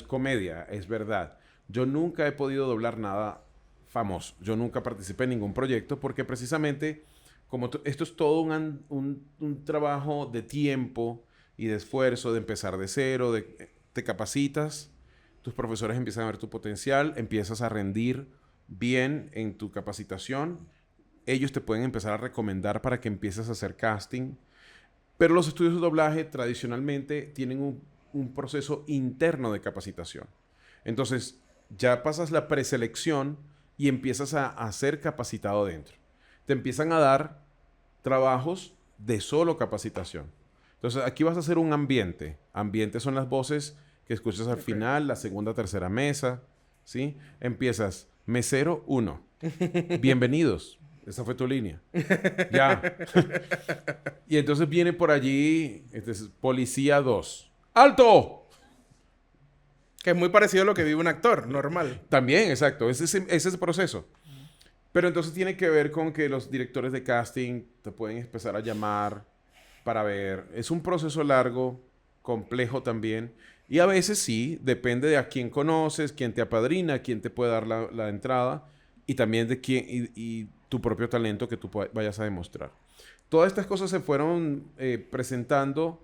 comedia, es verdad. Yo nunca he podido doblar nada famoso. Yo nunca participé en ningún proyecto porque precisamente como esto es todo un trabajo de tiempo y de esfuerzo, de empezar de cero, te capacitas, tus profesores empiezan a ver tu potencial, empiezas a rendir bien en tu capacitación, ellos te pueden empezar a recomendar para que empieces a hacer casting, pero los estudios de doblaje tradicionalmente tienen un proceso interno de capacitación. Entonces, ya pasas la preselección y empiezas a ser capacitado dentro. Te empiezan a dar trabajos de solo capacitación. Entonces, aquí vas a hacer un ambiente. Ambiente son las voces que escuchas al final, la segunda, tercera mesa, ¿sí? Empiezas, mesero 1. Bienvenidos. Esa fue tu línea. Ya. Y entonces viene por allí, policía 2. ¡Alto! Que es muy parecido a lo que vive un actor normal. También, exacto. Es ese proceso. Pero entonces tiene que ver con que los directores de casting te pueden empezar a llamar para ver. Es un proceso largo, complejo también. Y a veces sí, depende de a quién conoces, quién te apadrina, quién te puede dar la entrada y también de quién y tu propio talento que tú vayas a demostrar. Todas estas cosas se fueron presentando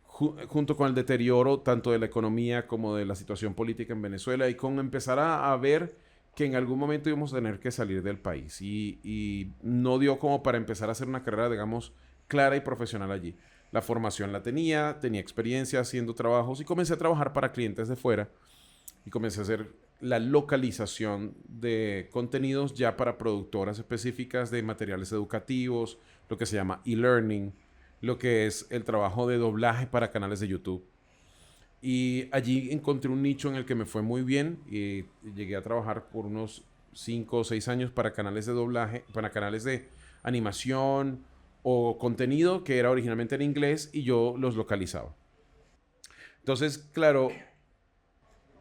junto con el deterioro tanto de la economía como de la situación política en Venezuela y con empezar a ver que en algún momento íbamos a tener que salir del país y no dio como para empezar a hacer una carrera, digamos, clara y profesional allí. La formación la tenía experiencia haciendo trabajos y comencé a trabajar para clientes de fuera y comencé a hacer la localización de contenidos ya para productoras específicas de materiales educativos, lo que se llama e-learning, lo que es el trabajo de doblaje para canales de YouTube. Y allí encontré un nicho en el que me fue muy bien y llegué a trabajar por unos 5 o 6 años para canales de doblaje, para canales de animación o contenido que era originalmente en inglés y yo los localizaba. Entonces, claro,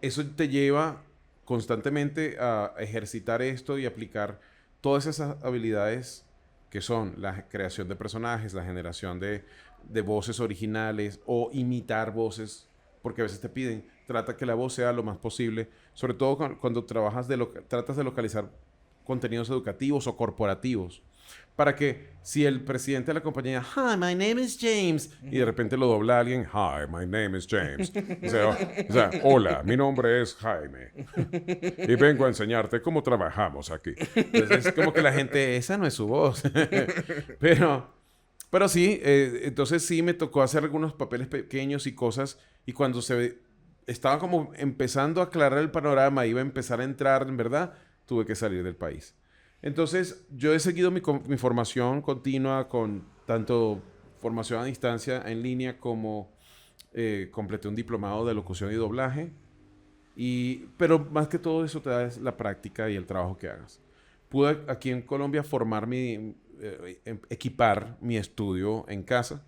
eso te lleva constantemente a ejercitar esto y aplicar todas esas habilidades que son la creación de personajes, la generación de voces originales o imitar voces, porque a veces te piden, trata que la voz sea lo más posible, sobre todo cuando tratas de localizar contenidos educativos o corporativos, para que si el presidente de la compañía, hi, my name is James, y de repente lo dobla a alguien, hi, my name is James. O sea, hola, mi nombre es Jaime. Y vengo a enseñarte cómo trabajamos aquí. Entonces es como que la gente, esa no es su voz. Pero sí, entonces sí me tocó hacer algunos papeles pequeños y cosas, y cuando estaba como empezando a aclarar el panorama, iba a empezar a entrar, en verdad, tuve que salir del país. Entonces, yo he seguido mi formación continua con tanto formación a distancia en línea como completé un diplomado de locución y doblaje. Pero más que todo eso te da es la práctica y el trabajo que hagas. Pude aquí en Colombia equipar mi estudio en casa.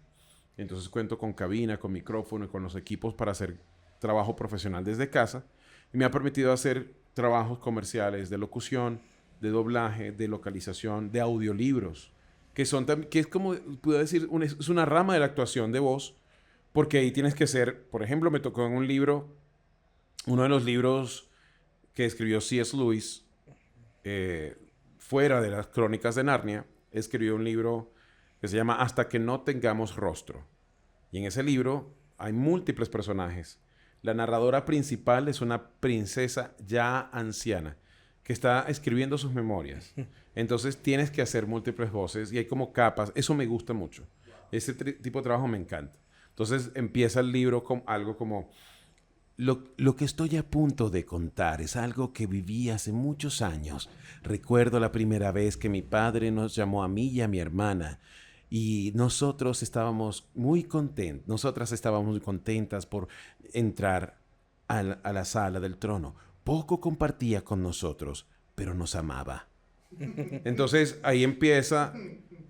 Entonces cuento con cabina, con micrófono y con los equipos para hacer trabajo profesional desde casa. Y me ha permitido hacer trabajos comerciales de locución, de doblaje, de localización, de audiolibros, que es como, puedo decir, es una rama de la actuación de voz, porque ahí tienes que ser, por ejemplo, me tocó en un libro, uno de los libros que escribió C.S. Lewis, fuera de las Crónicas de Narnia, escribió un libro que se llama Hasta que no tengamos rostro. Y en ese libro hay múltiples personajes. La narradora principal es una princesa ya anciana, que está escribiendo sus memorias. Entonces tienes que hacer múltiples voces y hay como capas. Eso me gusta mucho. Ese tipo de trabajo me encanta. Entonces empieza el libro con algo como... Lo que estoy a punto de contar es algo que viví hace muchos años. Recuerdo la primera vez que mi padre nos llamó a mí y a mi hermana. Y nosotras estábamos muy contentas por entrar a la sala del trono. Poco compartía con nosotros, pero nos amaba. Entonces, ahí empieza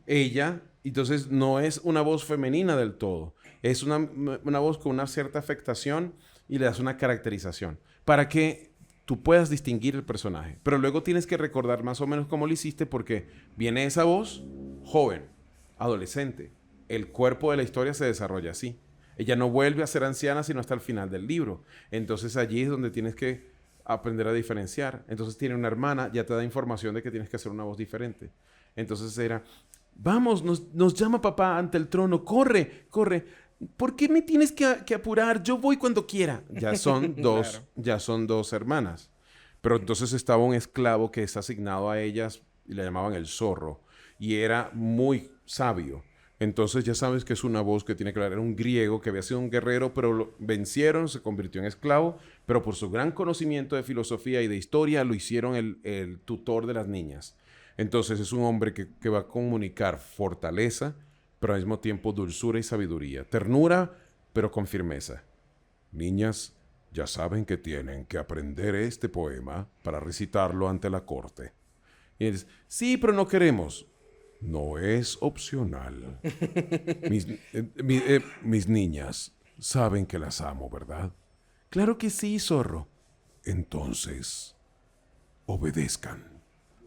ella. Entonces, no es una voz femenina del todo. Es una voz con una cierta afectación y le das una caracterización para que tú puedas distinguir el personaje. Pero luego tienes que recordar más o menos cómo lo hiciste porque viene esa voz joven, adolescente. El cuerpo de la historia se desarrolla así. Ella no vuelve a ser anciana sino hasta el final del libro. Entonces, allí es donde tienes que aprender a diferenciar. Entonces tiene una hermana, ya te da información de que tienes que hacer una voz diferente. Entonces era, vamos, nos llama papá ante el trono, corre. ¿Por qué me tienes que apurar? Yo voy cuando quiera. Ya son dos hermanas. Pero entonces estaba un esclavo que es asignado a ellas y le llamaban el zorro. Y era muy sabio. Entonces ya sabes que es una voz que tiene que hablar. Era un griego que había sido un guerrero, pero lo vencieron, se convirtió en esclavo, pero por su gran conocimiento de filosofía y de historia lo hicieron el tutor de las niñas. Entonces es un hombre que va a comunicar fortaleza, pero al mismo tiempo dulzura y sabiduría. Ternura, pero con firmeza. Niñas, ya saben que tienen que aprender este poema para recitarlo ante la corte. Y dices, sí, pero no queremos. No es opcional. Mis niñas saben que las amo, ¿verdad? Claro que sí, zorro. Entonces, obedezcan.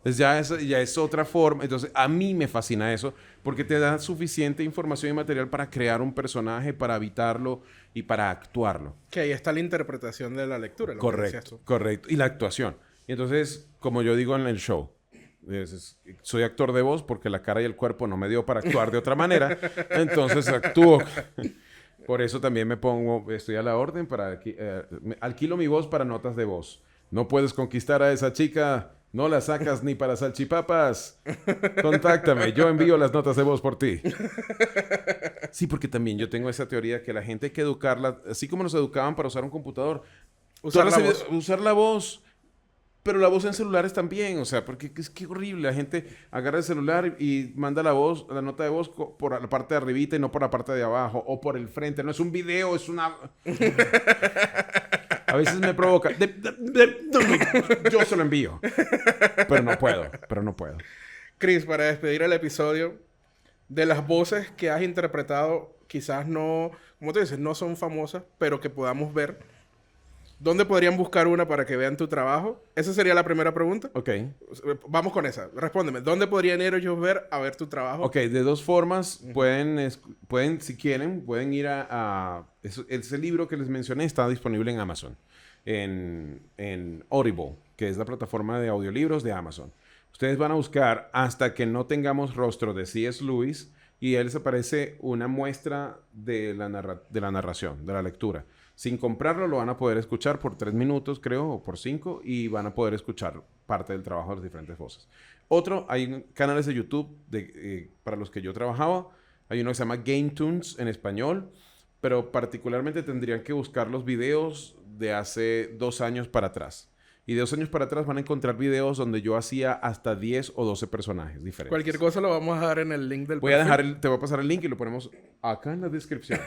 Entonces ya es otra forma. Entonces, a mí me fascina eso porque te da suficiente información y material para crear un personaje, para habitarlo y para actuarlo. Que ahí está la interpretación de la lectura. Correcto. Y la actuación. Y entonces, como yo digo en el show, soy actor de voz porque la cara y el cuerpo no me dio para actuar de otra manera. Entonces actúo. Por eso también estoy a la orden alquilo mi voz para notas de voz. No puedes conquistar a esa chica, no la sacas ni para salchipapas. Contáctame, yo envío las notas de voz por ti. Sí, porque también yo tengo esa teoría que la gente hay que educarla, así como nos educaban para usar un computador. Usar la voz. Pero la voz en celulares también, o sea, porque es que horrible. La gente agarra el celular y manda la nota de voz por la parte de arribita y no por la parte de abajo o por el frente. No es un video, es una... A veces me provoca. Yo se lo envío. Pero no puedo. Chris, para despedir el episodio, de las voces que has interpretado, quizás no, como tú dices, no son famosas, pero que podamos ver. ¿Dónde podrían buscar una para que vean tu trabajo? Esa sería la primera pregunta. Ok. Vamos con esa. Respóndeme. ¿Dónde podrían ir ellos a ver tu trabajo? Ok, de dos formas. Pueden, si quieren, pueden ir ese libro que les mencioné está disponible en Amazon. En Audible, que es la plataforma de audiolibros de Amazon. Ustedes van a buscar hasta que no tengamos rostro de C.S. Lewis y él les aparece una muestra de la narración, de la lectura. Sin comprarlo, lo van a poder escuchar por 3 minutos, creo, o por 5, y van a poder escuchar parte del trabajo de las diferentes voces. Hay canales de YouTube para los que yo trabajaba. Hay uno que se llama Game Tunes en español, pero particularmente tendrían que buscar los videos de hace 2 años para atrás. Y de 2 años para atrás van a encontrar videos donde yo hacía hasta 10 o 12 personajes diferentes. Cualquier cosa lo vamos a dar en el link del perfil. Te voy a pasar el link y lo ponemos acá en la descripción.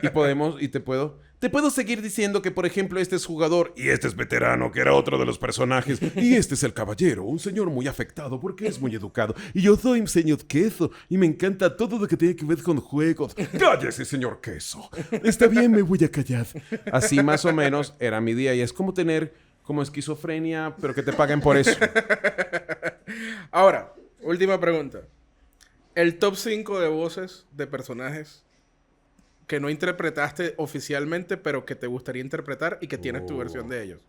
Te puedo seguir diciendo que, por ejemplo, este es jugador y este es veterano, que era otro de los personajes. Y este es el caballero, un señor muy afectado porque es muy educado. Y yo soy señor Queso y me encanta todo lo que tiene que ver con juegos. ¡Cállese, señor Queso! Está bien, me voy a callar. Así más o menos era mi día y es como tener como esquizofrenia, pero que te paguen por eso. Ahora, última pregunta. El top 5 de voces de personajes que no interpretaste oficialmente, pero que te gustaría interpretar y que tienes tu versión de ellos.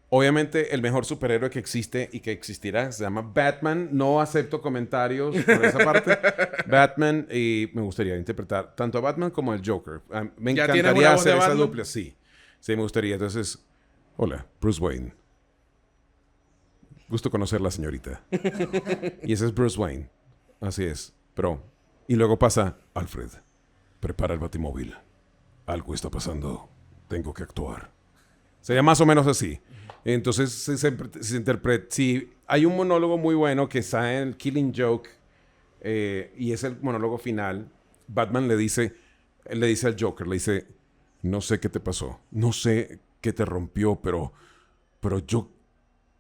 Obviamente, el mejor superhéroe que existe y que existirá se llama Batman. No acepto comentarios por esa parte. Batman, y me gustaría interpretar tanto a Batman como al Joker. Me encantaría hacer esa dupla. Sí, me gustaría. Entonces... Hola, Bruce Wayne. Gusto conocerla, señorita. Y ese es Bruce Wayne. Así es. Pero... Y luego pasa... Alfred, prepara el batimóvil. Algo está pasando. Tengo que actuar. Sería más o menos así. Entonces se interpreta... Sí, hay un monólogo muy bueno que está en Killing Joke. Y es el monólogo final. Batman le dice al Joker, le dice... No sé qué te pasó. No sé... que te rompió, pero yo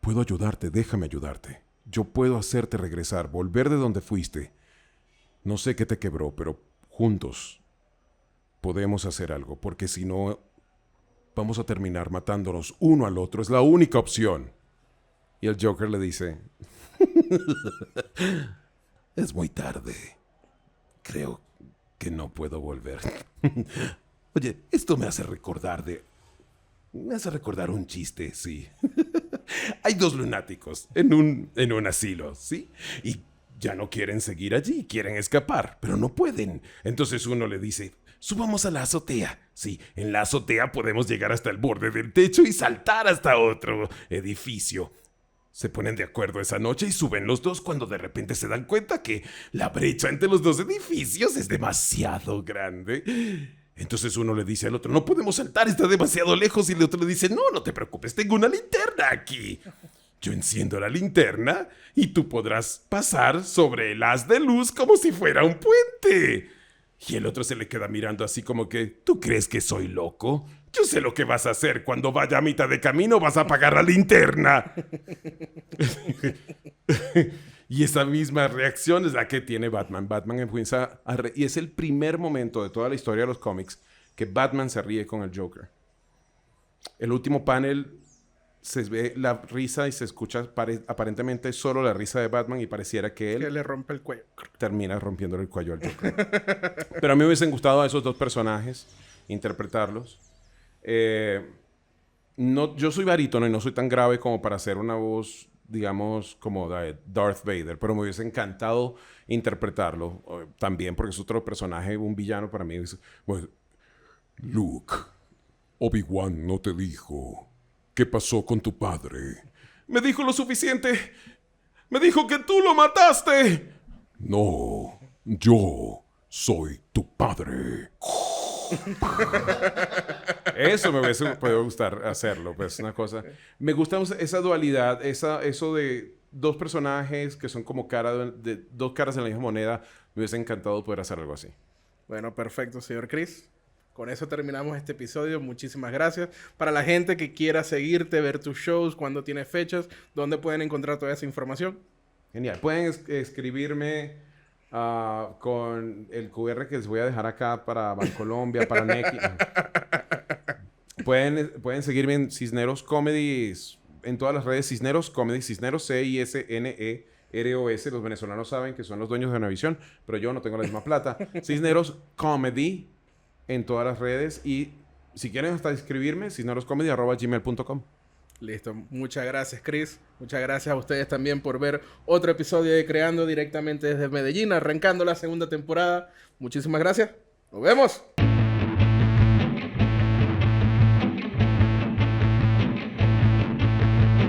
puedo ayudarte, déjame ayudarte. Yo puedo hacerte regresar, volver de donde fuiste. No sé qué te quebró, pero juntos podemos hacer algo, porque si no, vamos a terminar matándonos uno al otro. Es la única opción. Y el Joker le dice, es muy tarde. Creo que no puedo volver. Oye, esto me hace recordar un chiste, sí. Hay 2 lunáticos en un asilo, ¿sí? Y ya no quieren seguir allí, quieren escapar, pero no pueden. Entonces uno le dice, subamos a la azotea. Sí, en la azotea podemos llegar hasta el borde del techo y saltar hasta otro edificio. Se ponen de acuerdo esa noche y suben los 2 cuando de repente se dan cuenta que la brecha entre los 2 edificios es demasiado grande. Entonces uno le dice al otro, no podemos saltar, está demasiado lejos. Y el otro le dice, no te preocupes, tengo una linterna aquí. Yo enciendo la linterna y tú podrás pasar sobre el haz de luz como si fuera un puente. Y el otro se le queda mirando así como que, ¿tú crees que soy loco? Yo sé lo que vas a hacer. Cuando vaya a mitad de camino vas a apagar la linterna. Y esa misma reacción es la que tiene Batman. Batman empieza a reír. Y es el primer momento de toda la historia de los cómics que Batman se ríe con el Joker. El último panel se ve la risa y se escucha aparentemente solo la risa de Batman y pareciera que él... Que le rompe el cuello. Termina rompiéndole el cuello al Joker. Pero a mí me hubiesen gustado a esos 2 personajes interpretarlos. Yo soy barítono y no soy tan grave como para hacer una voz... digamos, como de Darth Vader, pero me hubiese encantado interpretarlo también, porque es otro personaje, un villano para mí. Bueno, Luke, Obi-Wan no te dijo qué pasó con tu padre. Me dijo lo suficiente. Me dijo que tú lo mataste. No, yo soy tu padre. Eso me hubiese podido gustar hacerlo, pues una cosa. Me gusta esa dualidad, eso de 2 personajes que son como 2 caras de la misma moneda. Me hubiese encantado poder hacer algo así. Bueno, perfecto, señor Chris. Con eso terminamos este episodio. Muchísimas gracias. Para la gente que quiera seguirte, ver tus shows, cuándo tienes fechas, ¿dónde pueden encontrar toda esa información? Genial. Pueden escribirme con el QR que les voy a dejar acá para Bancolombia, para Nequi. Pueden seguirme en Cisneros Comedy, en todas las redes Cisneros Comedy, Cisneros CISNEROS. Los venezolanos saben que son los dueños de Univisión, pero yo no tengo la misma plata. Cisneros Comedy en todas las redes. Y si quieren hasta escribirme, cisneroscomedy@gmail.com. Listo. Muchas gracias, Chris. Muchas gracias a ustedes también por ver otro episodio de Creando directamente desde Medellín, arrancando la segunda temporada. Muchísimas gracias. Nos vemos.